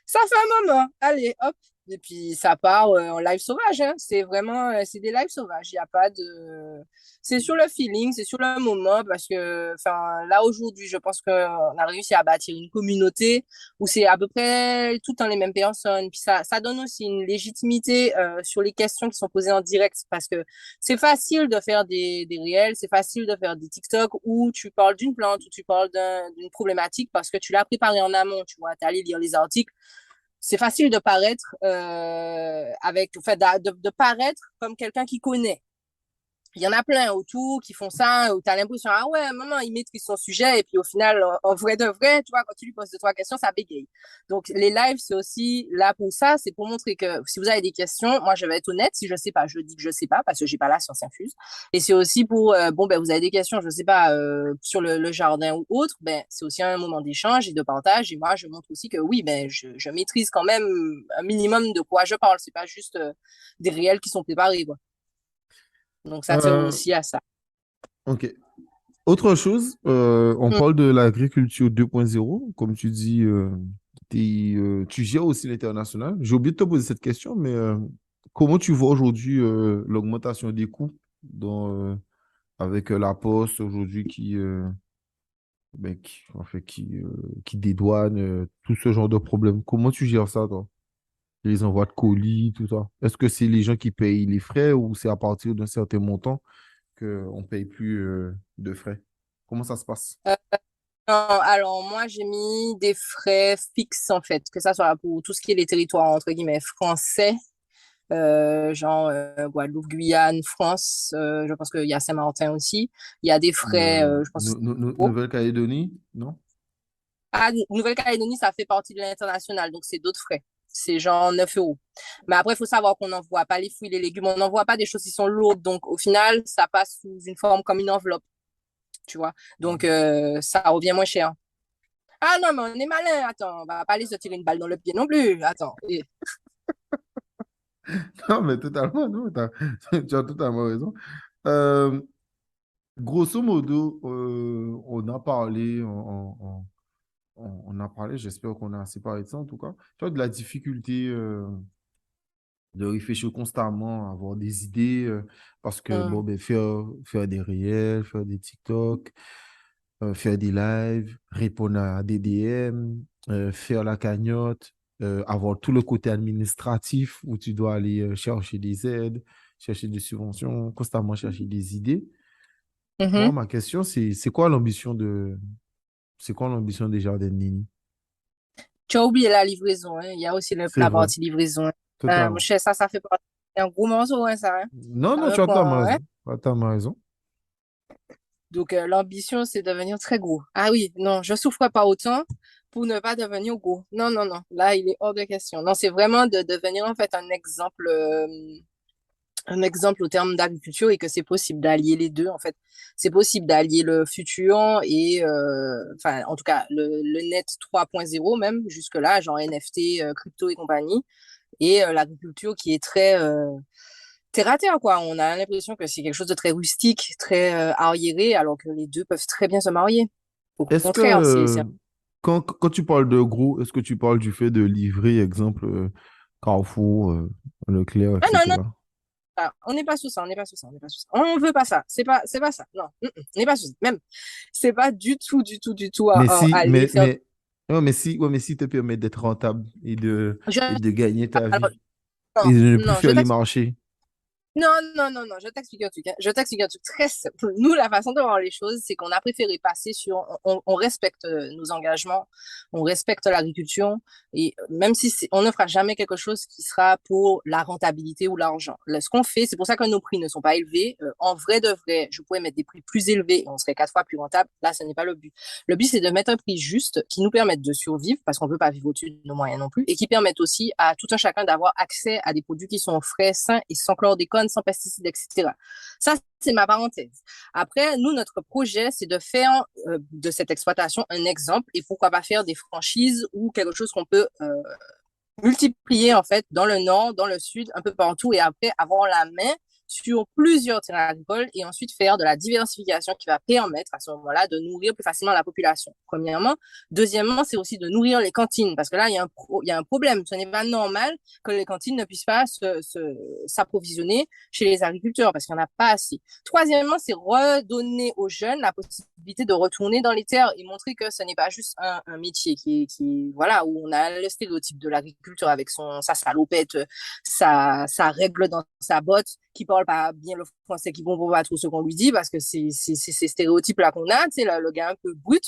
ça fait un moment. Allez, hop. Et puis ça part en live sauvage, hein. C'est vraiment, c'est des lives sauvages. Il y a pas de, c'est sur le feeling, c'est sur le moment parce que, enfin, là aujourd'hui, je pense qu'on a réussi à bâtir une communauté où c'est à peu près tout le temps les mêmes personnes. Puis ça donne aussi une légitimité sur les questions qui sont posées en direct parce que c'est facile de faire des réels, c'est facile de faire des TikTok où tu parles d'une plante, où tu parles d'une problématique parce que tu l'as préparé en amont, tu vois, t'es allé lire les articles. C'est facile de paraître enfin, de paraître comme quelqu'un qui connaît. Il y en a plein autour qui font ça, où tu as l'impression, ah ouais, maman, il maîtrise son sujet, et puis au final, en vrai de vrai, tu vois, quand tu lui poses deux, trois questions, ça bégaye. Donc, les lives, c'est aussi là pour ça, c'est pour montrer que si vous avez des questions, moi, je vais être honnête, si je sais pas, je dis que je sais pas, parce que j'ai pas la science infuse. Et c'est aussi pour, bon, ben, vous avez des questions, je sais pas, sur le jardin ou autre, ben, c'est aussi un moment d'échange et de partage, et moi, je montre aussi que oui, ben, je maîtrise quand même un minimum de quoi je parle, c'est pas juste des réels qui sont préparés, quoi. Donc, ça tient Euh, aussi à ça. ok. Autre chose, on Mm. parle de l'agriculture 2.0. Comme tu dis, tu gères aussi l'international. J'ai oublié de te poser cette question, mais comment tu vois aujourd'hui l'augmentation des coûts avec la poste aujourd'hui en fait, qui dédouane tout ce genre de problème? Comment tu gères ça, toi? Les envois de colis, tout ça. Est-ce que c'est les gens qui payent les frais ou c'est à partir d'un certain montant qu'on ne paye plus de frais? Comment ça se passe? Euh, non, alors, moi, j'ai mis des frais fixes, en fait, que ça soit pour tout ce qui est les territoires, entre guillemets, français, genre Guadeloupe, Guyane, France. Je pense qu'il y a Saint-Martin aussi. Il y a des frais, je pense. Nouvelle-Calédonie, non? Ah, Nouvelle-Calédonie, ça fait partie de l'international, donc c'est d'autres frais. C'est genre 9 euros. Mais après, il faut savoir qu'on n'envoie pas les fruits, les légumes, on n'envoie pas des choses qui sont lourdes. Donc, au final, ça passe sous une forme comme une enveloppe, tu vois. Donc, ça revient moins cher. Ah non, mais on est malin. Attends, on va pas aller se tirer une balle dans le pied non plus. Attends. Non, mais totalement, non, tu as totalement raison. Euh, Grosso modo, on a parlé, on a parlé, j'espère qu'on a assez parlé de ça en tout cas, tu vois, de la difficulté de réfléchir constamment, avoir des idées, parce que, bon, Hum, ben, faire des réels, faire des TikTok, faire des lives, répondre à des DM, faire la cagnotte, avoir tout le côté administratif où tu dois aller chercher des aides, chercher des subventions, constamment chercher des idées. Moi, mhm. ma question, c'est quoi l'ambition des Jardins de Nini? Tu as oublié la livraison, hein. Il y a aussi C'est la vrai, partie livraison. Mon totalement. cher, ça fait partie. C'est un gros morceau, hein, ça. Hein. Non, Ça non, me tu as totalement prend, hein. raison. Tu as totalement raison. Donc, l'ambition, c'est devenir très gros. Ah oui, non, je souffre pas autant pour ne pas devenir gros. Non, non, non. Là, il est hors de question. Non, c'est vraiment de devenir, en fait, un exemple au terme d'agriculture et que c'est possible d'allier les deux en fait. C'est possible d'allier le futur et enfin en tout cas le net 3.0 même jusque là genre NFT, crypto et compagnie et l'agriculture qui est très terre à terre quoi. On a l'impression que c'est quelque chose de très rustique, très arriéré alors que les deux peuvent très bien se marier. Au Est-ce que, contraire, c'est quand tu parles de gros, est-ce que tu parles du fait de livrer, exemple, Carrefour, Leclerc, ah non non etc.? ah, on n'est pas sous ça, on n'est pas sous ça, on n'est pas sous ça. On veut pas ça, c'est pas ça. Non, on n'est pas sous ça. Même c'est pas du tout Mais à si, aller faire. ouais, mais si te permet d'être rentable Je, et de gagner ta alors, vie non, et de ne plus non, je faire les t'explique. marchés. Non, non, non, non, je t'explique un truc, hein. Je t'explique un truc très simple. Nous, la façon de voir les choses, c'est qu'on a préféré passer sur, on respecte nos engagements, on respecte l'agriculture, et même si on ne fera jamais quelque chose qui sera pour la rentabilité ou l'argent. Là, ce qu'on fait, c'est pour ça que nos prix ne sont pas élevés. En vrai de vrai, je pourrais mettre des prix plus élevés et on serait 4 fois plus rentable. Là, ce n'est pas le but. Le but, c'est de mettre un prix juste qui nous permette de survivre, parce qu'on ne peut pas vivre au-dessus de nos moyens non plus, et qui permette aussi à tout un chacun d'avoir accès à des produits qui sont frais, sains et sans chlordécone, sans pesticides, etc. Ça, c'est ma parenthèse. Après, nous, notre projet, c'est de faire de cette exploitation un exemple et pourquoi pas faire des franchises ou quelque chose qu'on peut multiplier en fait dans le nord, dans le sud, un peu partout et après avoir la main sur plusieurs terrains agricoles et ensuite faire de la diversification qui va permettre à ce moment-là de nourrir plus facilement la population, premièrement. Deuxièmement, c'est aussi de nourrir les cantines parce que là, il y a un problème. Ce n'est pas normal que les cantines ne puissent pas s'approvisionner chez les agriculteurs parce qu'il n'y en a pas assez. Troisièmement, c'est redonner aux jeunes la possibilité de retourner dans les terres et montrer que ce n'est pas juste un métier voilà, où on a le stéréotype de l'agriculteur avec sa salopette, sa règle dans sa botte, qui parle pas bien le français, qui comprend pas trop ce qu'on lui dit parce que c'est ces stéréotypes là qu'on a, tu sais, le gars un peu brut,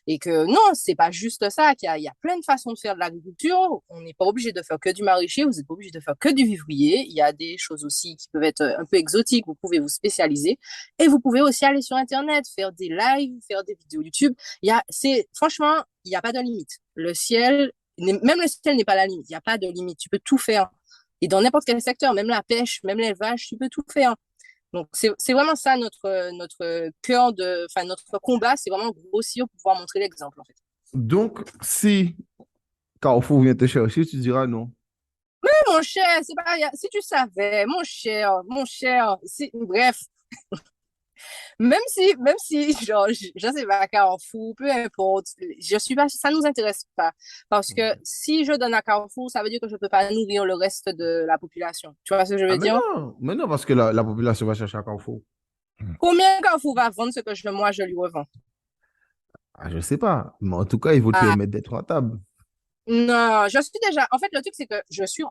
et que non, c'est pas juste ça, qu'il y a plein de façons de faire de l'agriculture. On n'est pas obligé de faire que du maraîcher, vous n'êtes pas obligé de faire que du vivrier. Il y a des choses aussi qui peuvent être un peu exotiques, vous pouvez vous spécialiser et vous pouvez aussi aller sur internet, faire des lives, faire des vidéos YouTube. Franchement, il n'y a pas de limite. Même le ciel n'est pas la limite. Il n'y a pas de limite. Tu peux tout faire. Et dans n'importe quel secteur, même la pêche, même l'élevage, tu peux tout faire. Donc, c'est vraiment ça notre cœur enfin, notre combat, c'est vraiment grossir pour pouvoir montrer l'exemple, en fait. Donc, si Carrefour vient te chercher, tu diras non. Mais mon cher, c'est pas, si tu savais, mon cher, bref, même si, genre, je sais pas, Carrefour, peu importe, je suis pas, ça nous intéresse pas. Parce que si je donne à Carrefour, ça veut dire que je peux pas nourrir le reste de la population. Tu vois ce que je Ah, veux dire? mais non, parce que la population va chercher à Carrefour. Combien Carrefour va vendre ce que moi, je lui revends? Ah, je sais pas. Mais en tout cas, il faut te Ah, permettre d'être rentable. non, je suis déjà. En fait, le truc, c'est que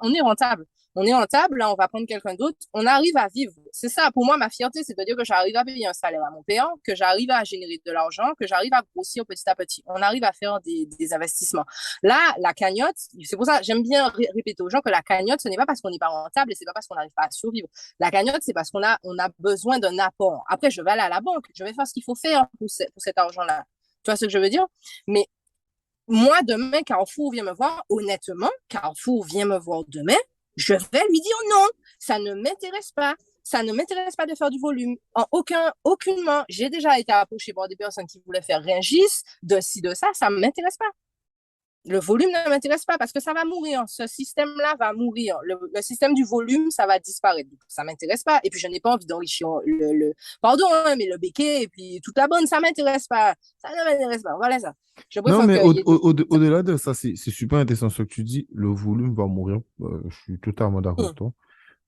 on est rentable. On est rentable, là, on va prendre quelqu'un d'autre. On arrive à vivre. C'est ça, pour moi, ma fierté, c'est de dire que j'arrive à payer un salaire à mon père, que j'arrive à générer de l'argent, que j'arrive à grossir petit à petit. On arrive à faire des investissements. Là, la cagnotte, c'est pour ça, j'aime bien répéter aux gens que la cagnotte, ce n'est pas parce qu'on n'est pas rentable et c'est pas parce qu'on n'arrive pas à survivre. La cagnotte, c'est parce on a besoin d'un apport. Après, je vais aller à la banque, je vais faire ce qu'il faut faire pour cet argent-là. Tu vois ce que je veux dire? Mais moi, demain, Carrefour vient me voir, honnêtement, Carrefour vient me voir demain, je vais lui dire non, ça ne m'intéresse pas. Ça ne m'intéresse pas de faire du volume. Aucunement. J'ai déjà été approché par des personnes qui voulaient faire Rungis, de ci, de ça ne m'intéresse pas. Le volume ne m'intéresse pas parce que ça va mourir. Ce système-là va mourir. Le système du volume, ça va disparaître. Donc, ça m'intéresse pas. Et puis, je n'ai pas envie d'enrichir pardon, hein, mais le béquet et puis toute la bonne, ça m'intéresse pas. Ça ne m'intéresse pas. Voilà ça. Je Non, préfère mais qu'il y ait des... au-delà de ça, c'est super intéressant ce que tu dis. Le volume va mourir. Je suis totalement d'accord avec Hum, toi.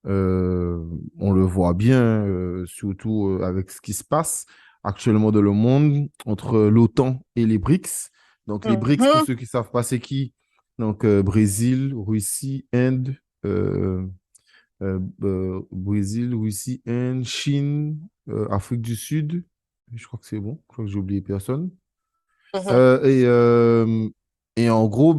Euh, on le voit bien, surtout avec ce qui se passe actuellement dans le monde entre l'OTAN et les BRICS. Donc, les BRICS, pour hum, ceux qui ne savent pas, c'est qui? Donc, Brésil, Russie, Inde, euh, Brésil, Russie, Inde, Chine, Afrique du Sud. Je crois que c'est bon. Je crois que j'ai oublié personne. hum, Euh, et, euh, et en gros,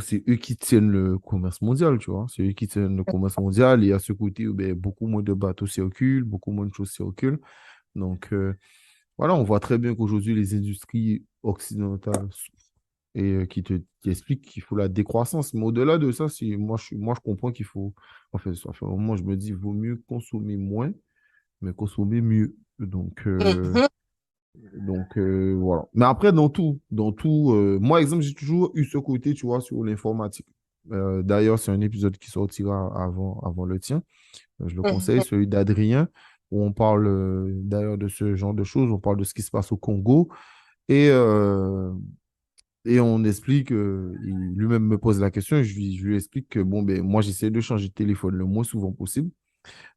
c'est eux qui tiennent le commerce mondial, tu vois. C'est eux qui tiennent le commerce mondial. Et à ce côté, beaucoup moins de bateaux circulent, beaucoup moins de choses circulent. Donc, voilà, on voit très bien qu'aujourd'hui, les industries occidentales et qui expliquent qu'il faut la décroissance. Mais au-delà de ça, moi, je comprends qu'il faut, enfin, au moment, je me dis, il vaut mieux consommer moins, mais consommer mieux. hum. Voilà. Mais après, dans tout, moi, exemple, j'ai toujours eu ce côté, tu vois, sur l'informatique. D'ailleurs, c'est un épisode qui sortira avant le tien. Je le conseille, Mhm. celui d'Adrien, où on parle d'ailleurs de ce genre de choses. On parle de ce qui se passe au Congo. Et, euh, et on explique, lui-même me pose la question, je lui explique que, bon, ben, moi, j'essaie de changer de téléphone le moins souvent possible,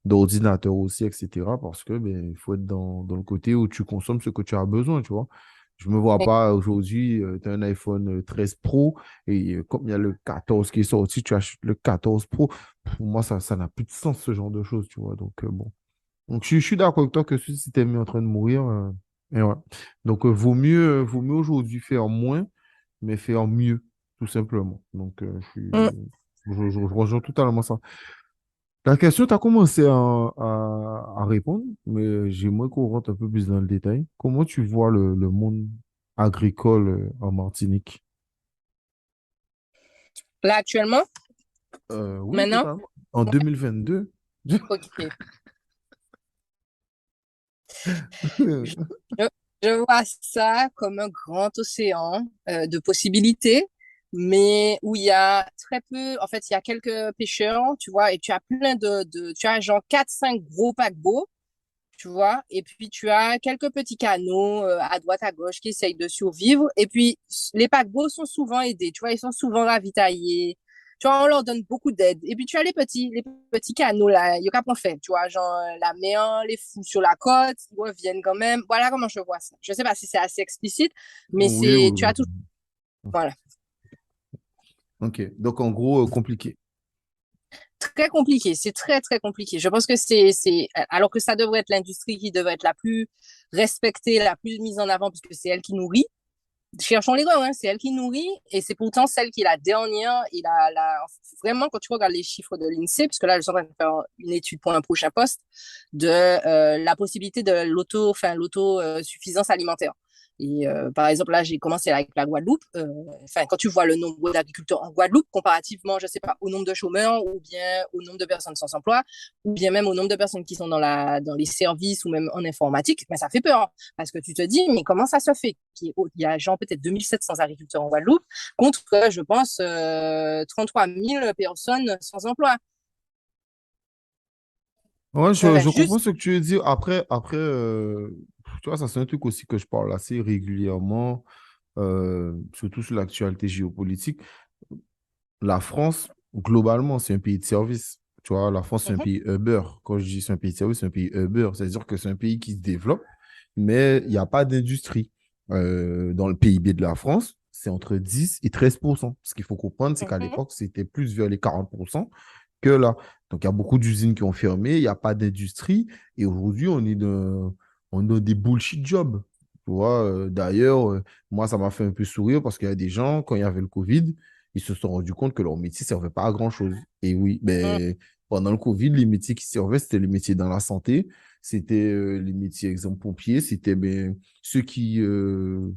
d'ordinateur aussi, etc. Parce que, ben, il faut être dans le côté où tu consommes ce que tu as besoin, tu vois. Je ne me vois pas aujourd'hui, tu as un iPhone 13 Pro et comme il y a le 14 qui est sorti, tu achètes le 14 Pro. Pour moi, ça n'a plus de sens, ce genre de choses, tu vois. Donc, bon. Donc, je suis d'accord avec toi que si tu es mis en train de mourir, et ouais. Donc, vaut mieux aujourd'hui faire moins, mais faire mieux, tout simplement. Donc, Mm. je rejoins totalement ça. La question, tu as commencé à répondre, mais j'aimerais qu'on rentre un peu plus dans le détail. Comment tu vois le monde agricole en Martinique? Là, actuellement, Oui, maintenant, totalement. En 2022. ok. Je, je- je vois ça comme un grand océan de possibilités, mais où il y a très peu, en fait, il y a quelques pêcheurs, tu vois, et tu as plein tu as genre quatre cinq gros paquebots, tu vois, et puis tu as quelques petits canaux à droite, à gauche qui essayent de survivre, et puis les paquebots sont souvent aidés, tu vois, ils sont souvent ravitaillés, tu vois, on leur donne beaucoup d'aide. Et puis tu as les petits canaux là, il y a qu'à fait, tu vois, genre la mer, les fous sur la côte, ils reviennent quand même. Voilà comment je vois ça. Je sais pas si c'est assez explicite, mais Oui, oui, tu as tout, oui. voilà. Ok. Donc, en gros, compliqué. Très compliqué, c'est très très compliqué. Je pense que alors que ça devrait être l'industrie qui devrait être la plus respectée, la plus mise en avant, puisque c'est elle qui nourrit. Cherchons les gars, hein, c'est elle qui nourrit et c'est pourtant celle qui est la dernière. Vraiment, quand tu regardes les chiffres de l'INSEE, parce que là, je suis en train de faire une étude pour un prochain poste, de la possibilité de l'autosuffisance alimentaire. Et par exemple, là, j'ai commencé avec la Guadeloupe. Quand tu vois le nombre d'agriculteurs en Guadeloupe, comparativement, je sais pas, au nombre de chômeurs ou bien au nombre de personnes sans emploi, ou bien même au nombre de personnes qui sont dans les services ou même en informatique, ben, ça fait peur. Parce que tu te dis, mais comment ça se fait qu'il y a genre peut-être 2700 agriculteurs en Guadeloupe contre, je pense, 33 000 personnes sans emploi. Ouais, Ben, je comprends juste, ce que tu veux dire. Après tu vois, ça, c'est un truc aussi que je parle assez régulièrement, surtout sur l'actualité géopolitique. La France, globalement, c'est un pays de service. Tu vois, la France, c'est un mhm, pays Uber. Quand je dis c'est un pays de service, c'est un pays Uber. C'est-à-dire que c'est un pays qui se développe, mais il n'y a pas d'industrie. Dans le PIB de la France, c'est entre 10 et 13%. Ce qu'il faut comprendre, c'est qu'à mhm, l'époque, c'était plus vers les 40% que là. Donc, il y a beaucoup d'usines qui ont fermé, il n'y a pas d'industrie. Et aujourd'hui, on a des bullshit jobs. Tu vois, d'ailleurs, moi, ça m'a fait un peu sourire parce qu'il y a des gens, quand il y avait le Covid, ils se sont rendus compte que leur métier ne servait pas à grand-chose. Et oui, mhm, ben, pendant le Covid, les métiers qui servaient, c'était les métiers dans la santé, c'était les métiers, exemple, pompiers, c'était ben,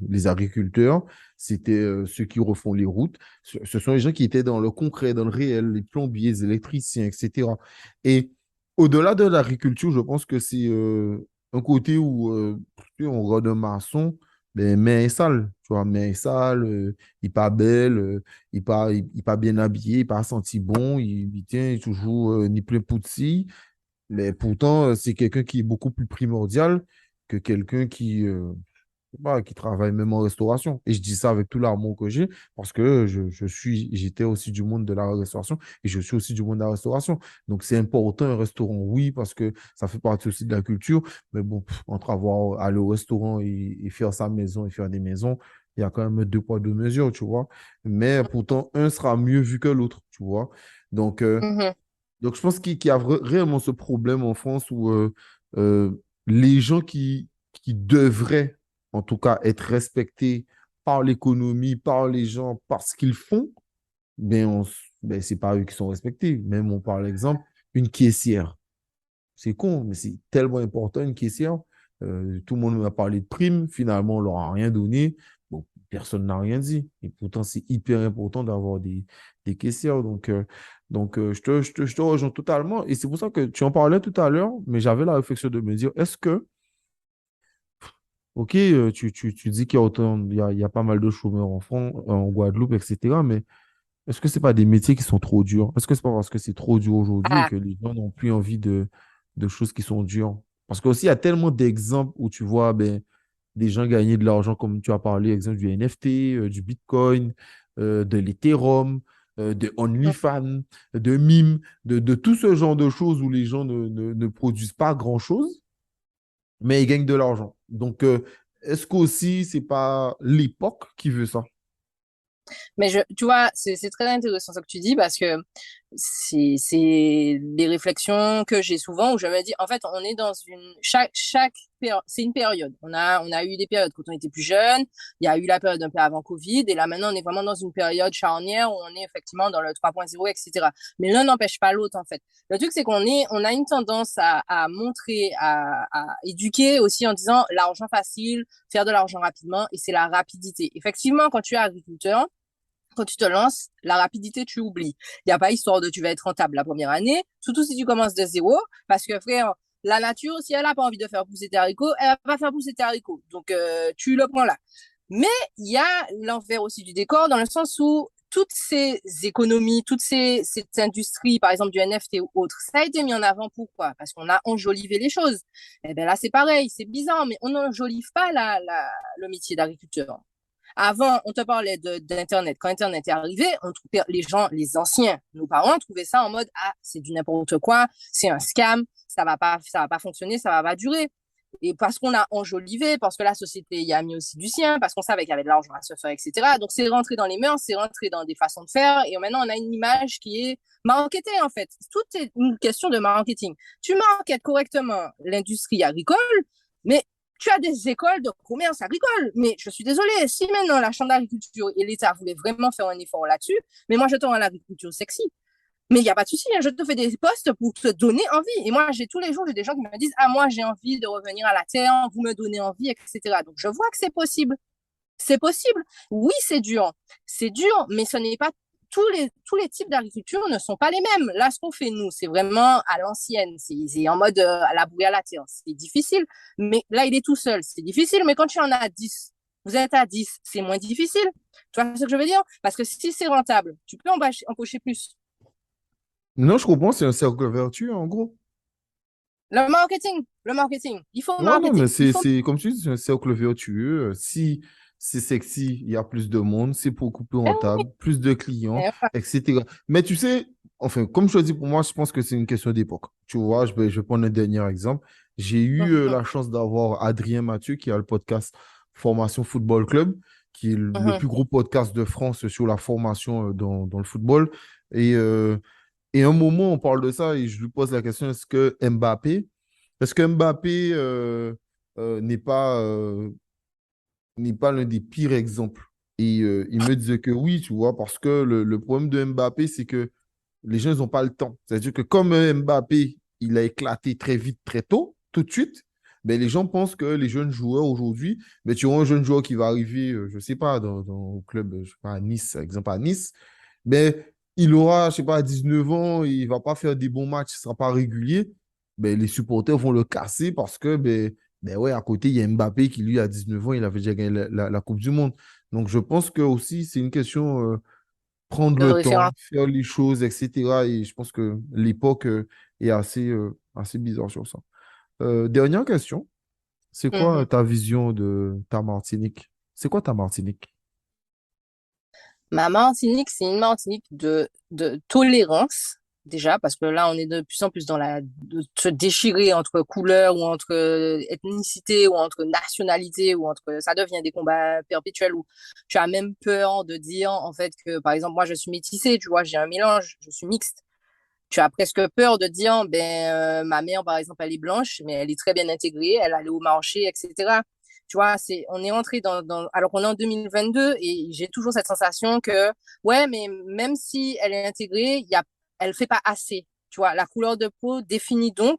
les agriculteurs, c'était ceux qui refont les routes. Ce sont les gens qui étaient dans le concret, dans le réel, les plombiers, les électriciens, etc. Et au-delà de l'agriculture, je pense que c'est un côté où tu sais, on regarde un maçon, ben, main est sale, tu vois, main est sale, il n'est pas belle, il pas bien habillé, il pas senti bon, il tient il est toujours ni plein poutsi, mais pourtant, c'est quelqu'un qui est beaucoup plus primordial que quelqu'un je sais pas, qui travaille même en restauration. Et je dis ça avec tout l'amour que j'ai parce que j'étais aussi du monde de la restauration et je suis aussi du monde de la restauration. Donc, c'est important un restaurant, oui, parce que ça fait partie aussi de la culture. Mais bon, entre aller au restaurant et faire sa maison et faire des maisons, il y a quand même deux poids, deux mesures, tu vois. Mais pourtant, un sera mieux vu que l'autre, tu vois. Donc, mhm. je pense qu'il y a réellement ce problème en France où les gens qui devraient, en tout cas, être respectés par l'économie, par les gens, par ce qu'ils font, ben, ben, c'est pas eux qui sont respectés. Même, on parle exemple, une caissière. C'est con, mais c'est tellement important, une caissière. Tout le monde m'a parlé de primes. Finalement, on leur a rien donné. Bon, personne n'a rien dit. Et pourtant, c'est hyper important d'avoir des caissières. Donc, je te rejoins totalement. Et c'est pour ça que tu en parlais tout à l'heure, mais j'avais la réflexion de me dire, est-ce que, OK, tu dis qu'il y a il y a pas mal de chômeurs en France, en Guadeloupe, etc., mais est-ce que c'est pas des métiers qui sont trop durs? Est-ce que c'est pas parce que c'est trop dur aujourd'hui et Ah, que les gens n'ont plus envie de choses qui sont dures? Parce qu'aussi, il y a tellement d'exemples où tu vois ben, des gens gagner de l'argent, comme tu as parlé, exemple du NFT, du Bitcoin, de l'Ethereum, de OnlyFans, de Mime, de tout ce genre de choses où les gens ne produisent pas grand-chose mais ils gagnent de l'argent. Donc, est-ce qu'aussi, c'est pas l'époque qui veut ça? Mais tu vois, c'est très intéressant ce que tu dis parce que c'est des réflexions que j'ai souvent où je me dis, en fait, on est dans c'est une période. On a eu des périodes quand on était plus jeune. Il y a eu la période un peu avant Covid et là maintenant on est vraiment dans une période charnière où on est effectivement dans le 3.0, etc. Mais l'un n'empêche pas l'autre en fait. Le truc c'est on a une tendance à montrer, à éduquer aussi en disant l'argent facile, faire de l'argent rapidement et c'est la rapidité. Effectivement, quand tu es agriculteur, quand tu te lances, la rapidité, tu oublies. Il n'y a pas histoire de tu vas être rentable la première année, surtout si tu commences de zéro, parce que frère, la nature, si elle n'a pas envie de faire pousser tes haricots, elle va pas faire pousser tes haricots. Donc, tu le prends là. Mais il y a l'envers aussi du décor, dans le sens où toutes ces économies, cette industrie, par exemple du NFT ou autre, ça a été mis en avant pourquoi? Parce qu'on a enjolivé les choses. Et bien là, c'est pareil, c'est bizarre, mais on n'enjolive pas le métier d'agriculteur. Avant, on te parlait d'Internet. Quand Internet est arrivé, les gens, les anciens, nos parents, trouvaient ça en mode, ah, c'est du n'importe quoi, c'est un scam, ça va pas fonctionner, ça va pas durer. Et parce qu'on a enjolivé, parce que la société y a mis aussi du sien, parce qu'on savait qu'il y avait de l'argent à se faire, etc. Donc, c'est rentré dans les mœurs, c'est rentré dans des façons de faire. Et maintenant, on a une image qui est marketée, en fait. Tout est une question de marketing. Tu marketes correctement l'industrie agricole, mais tu as des écoles de commerce agricole. Mais je suis désolée, si maintenant la Chambre d'agriculture et l'État voulaient vraiment faire un effort là-dessus, mais moi, je t'en à l'agriculture sexy. Mais il n'y a pas de souci, hein, je te fais des postes pour te donner envie. Et moi, tous les jours, j'ai des gens qui me disent, ah, moi, j'ai envie de revenir à la terre, vous me donnez envie, etc. Donc, je vois que c'est possible. C'est possible. Oui, c'est dur. C'est dur, mais ce n'est pas tous les types d'agriculture ne sont pas les mêmes. Là, ce qu'on fait, nous, c'est vraiment à l'ancienne. C'est en mode à la bouée à la terre. C'est difficile. Mais là, il est tout seul. C'est difficile. Mais quand tu en as 10, vous êtes à 10, c'est moins difficile. Tu vois ce que je veux dire? Parce que si c'est rentable, tu peux empocher plus. Non, je comprends, c'est un cercle vertueux, en gros. Le marketing, il faut Ouais, non, mais marketer, il faut. comme tu dis, c'est un cercle vertueux. Si c'est sexy, il y a plus de monde, c'est beaucoup plus rentable, plus de clients, etc. Mais tu sais, enfin, comme je te dis, pour moi, je pense que c'est une question d'époque. Tu vois, je vais prendre un dernier exemple. J'ai eu la chance d'avoir Adrien Mathieu, qui a le podcast Formation Football Club, qui est le plus gros podcast de France sur la formation dans le football. Et, euh, et un moment, on parle de ça et je lui pose la question, est-ce que Mbappé n'est pas l'un des pires exemples? Et il me disait que oui, tu vois, parce que le problème de Mbappé, c'est que les gens, ils n'ont pas le temps. C'est-à-dire que comme Mbappé, il a éclaté très vite, très tôt, tout de suite, ben, les gens pensent que les jeunes joueurs aujourd'hui, ben, tu vois un jeune joueur qui va arriver, je ne sais pas, au club, je sais pas, à Nice, par exemple à Nice, ben, il aura, je sais pas, 19 ans, il ne va pas faire des bons matchs, il ne sera pas régulier, ben, les supporters vont le casser parce que, ben ouais, à côté, il y a Mbappé qui, lui, à 19 ans, il avait déjà gagné la Coupe du Monde. Donc, je pense que aussi, c'est une question, prendre De le temps, référence. faire les choses, etc. Et je pense que l'époque est assez bizarre sur ça. Dernière question, c'est quoi Mhm. ta vision de ta Martinique? C'est quoi ta Martinique? Ma Martinique, c'est une Martinique de tolérance, déjà, parce que là, on est de plus en plus de se déchirer entre couleurs ou entre ethnicité ou entre nationalité ou entre, ça devient des combats perpétuels où tu as même peur de dire, en fait, que, par exemple, moi, je suis métissée, tu vois, j'ai un mélange, je suis mixte. Tu as presque peur de dire, ma mère, par exemple, elle est blanche, mais elle est très bien intégrée, elle allait au marché, etc. Tu vois, on est entré alors qu'on est en 2022 et j'ai toujours cette sensation que, ouais, mais même si elle est intégrée, elle fait pas assez. Tu vois, la couleur de peau définit donc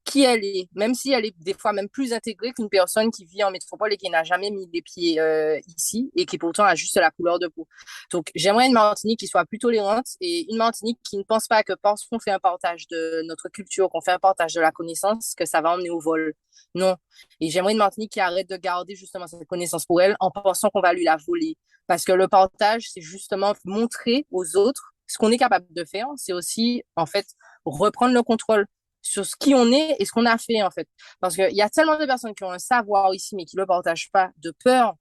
qui elle est, même si elle est des fois même plus intégrée qu'une personne qui vit en métropole et qui n'a jamais mis les pieds ici et qui pourtant a juste la couleur de peau. Donc, j'aimerais une Martinique qui soit plus tolérante et une Martinique qui ne pense pas que parce qu'on fait un partage de notre culture, qu'on fait un partage de la connaissance, que ça va emmener au vol. Non. Et j'aimerais une Martinique qui arrête de garder justement cette connaissance pour elle en pensant qu'on va lui la voler. Parce que le partage, c'est justement montrer aux autres ce qu'on est capable de faire. C'est aussi, en fait, reprendre le contrôle sur ce qui on est et ce qu'on a fait, en fait. Parce qu'il y a tellement de personnes qui ont un savoir ici, mais qui ne le partagent pas de peur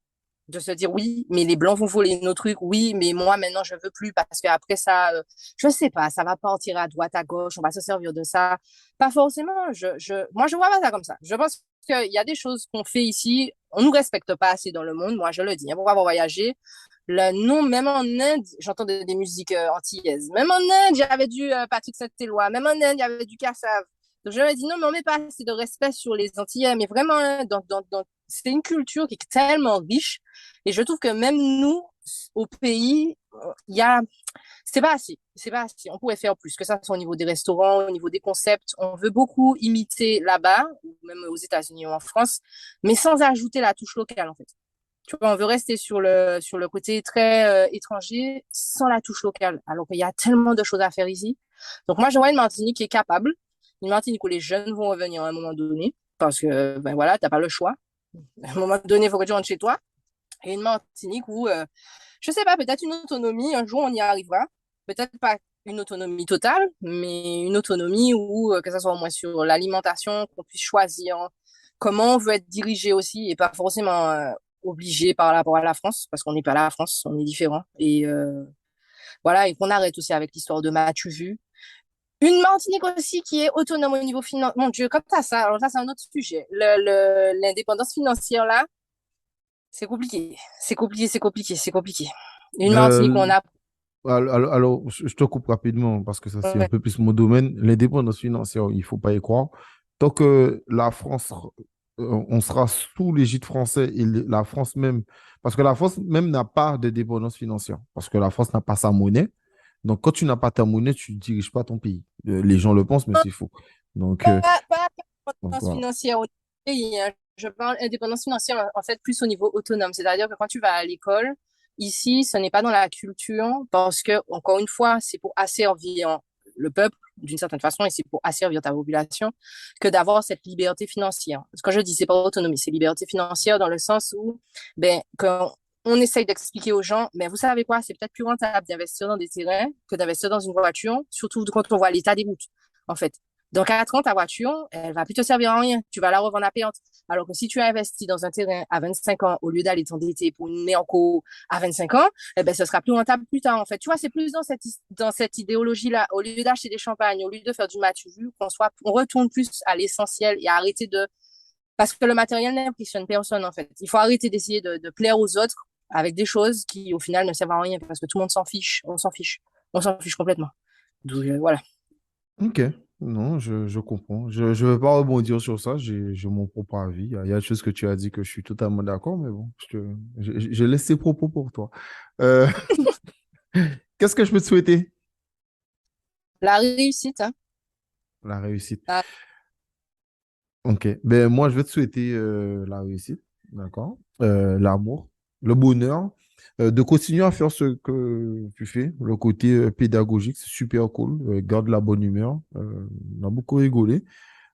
de se dire oui, mais les blancs vont voler nos trucs, oui, mais moi maintenant je veux plus parce qu'après ça, je sais pas, ça va partir à droite, à gauche, on va se servir de ça. Pas forcément, moi je vois pas ça comme ça. Je pense qu'il y a des choses qu'on fait ici, on nous respecte pas assez dans le monde, moi je le dis, hein, pour avoir voyagé. Le nom, même en Inde, j'entends des musiques antillaises. Même en Inde, j'avais du Patrick Saint-Éloi. Même en Inde, il y avait du Kassav. Donc, je me dis, non, mais on met pas assez de respect sur les Antillais. Mais vraiment, hein, c'est une culture qui est tellement riche. Et je trouve que même nous, au pays, il y a, c'est pas assez. C'est pas assez. On pourrait faire plus, que ça soit au niveau des restaurants, au niveau des concepts. On veut beaucoup imiter là-bas, ou même aux États-Unis ou en France, mais sans ajouter la touche locale, en fait. Tu vois, on veut rester sur le côté très étranger sans la touche locale, alors qu'il y a tellement de choses à faire ici. Donc moi, je vois une Martinique qui est capable, une Martinique où les jeunes vont revenir à un moment donné, parce que, ben voilà, t'as pas le choix. À un moment donné, il faut que tu rentres chez toi. Et une Martinique où, je sais pas, peut-être une autonomie, un jour on y arrivera. Peut-être pas une autonomie totale, mais une autonomie où, que ce soit au moins sur l'alimentation, qu'on puisse choisir comment on veut être dirigé aussi, et pas forcément obligé par rapport à la France, parce qu'on n'est pas là, la France, on est différent. Et voilà, et qu'on arrête aussi avec l'histoire de Mathieu Vu. Une Martinique aussi qui est autonome au niveau financier. Mon Dieu, comme ça, alors ça c'est un autre sujet. L'indépendance financière là, c'est compliqué. C'est compliqué, c'est compliqué, c'est compliqué. Une Martinique où on Euh, a. alors, je te coupe rapidement parce que ça, c'est un Ouais. peu plus mon domaine. L'indépendance financière, il ne faut pas y croire. Tant que la France, on sera sous l'égide français et la France même, parce que la France même n'a pas de dépendance financière, parce que la France n'a pas sa monnaie. Donc, quand tu n'as pas ta monnaie, tu ne diriges pas ton pays. Les gens le pensent, mais c'est faux. Donc, Pas donc indépendance voilà. financière au pays, hein. Je parle indépendance financière en fait plus au niveau autonome. C'est-à-dire que quand tu vas à l'école, ici, ce n'est pas dans la culture parce que, encore une fois, c'est pour asservir le peuple d'une certaine façon et c'est pour asservir ta population que d'avoir cette liberté financière. Quand je dis c'est pas autonomie, c'est liberté financière dans le sens où, ben, quand on essaye d'expliquer aux gens, mais vous savez quoi, c'est peut-être plus rentable d'investir dans des terrains que d'investir dans une voiture, surtout quand on voit l'état des routes, en fait. Dans 4 ans, ta voiture, elle va plus te servir à rien. Tu vas la revendre à payante. Alors que si tu investis dans un terrain à 25 ans, au lieu d'aller t'endetter pour une Merco à 25 ans, eh ben, ce sera plus rentable plus tard, en fait. Tu vois, c'est plus dans cette idéologie-là. Au lieu d'acheter des champagnes, au lieu de faire du match vu, on retourne plus à l'essentiel et arrêter de, parce que le matériel n'impressionne personne, en fait. Il faut arrêter d'essayer de plaire aux autres avec des choses qui, au final, ne servent à rien parce que tout le monde s'en fiche. On s'en fiche. On s'en fiche complètement. Donc, voilà. Ok, non, je comprends. Je ne vais pas rebondir sur ça, j'ai mon propre avis. Il y a des choses que tu as dit que je suis totalement d'accord, mais bon, je laisse ces propos pour toi. Euh, qu'est-ce que je peux te souhaiter? La réussite, hein. La réussite. La Ok, ben moi, je vais te souhaiter la réussite, d'accord? L'amour, le bonheur, de continuer à faire ce que tu fais, le côté pédagogique, c'est super cool. Garde la bonne humeur. On a beaucoup rigolé.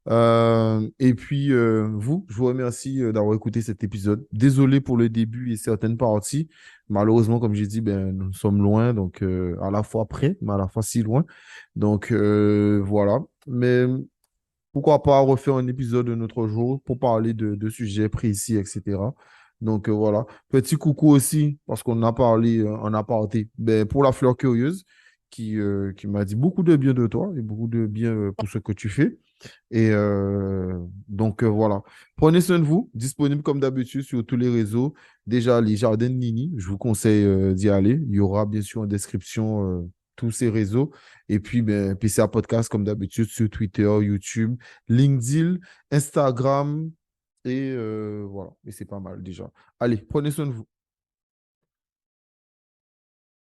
Et puis, je vous remercie d'avoir écouté cet épisode. Désolé pour le début et certaines parties. Malheureusement, comme j'ai dit, ben, nous sommes loin, donc à la fois près, mais à la fois si loin. Donc, voilà. Mais pourquoi pas refaire un épisode un autre jour pour parler de sujets précis, etc. Donc, voilà. Petit coucou aussi, parce qu'on a parlé en aparté, ben, pour la fleur curieuse, qui m'a dit beaucoup de bien de toi et beaucoup de bien pour ce que tu fais. Et donc voilà. Prenez soin de vous, disponible comme d'habitude sur tous les réseaux. Déjà, les jardins de Nini, je vous conseille d'y aller. Il y aura bien sûr en description tous ces réseaux. Et puis, ben, PCA Podcast comme d'habitude sur Twitter, YouTube, LinkedIn, Instagram. Et voilà. Et c'est pas mal déjà. Allez, prenez soin de vous.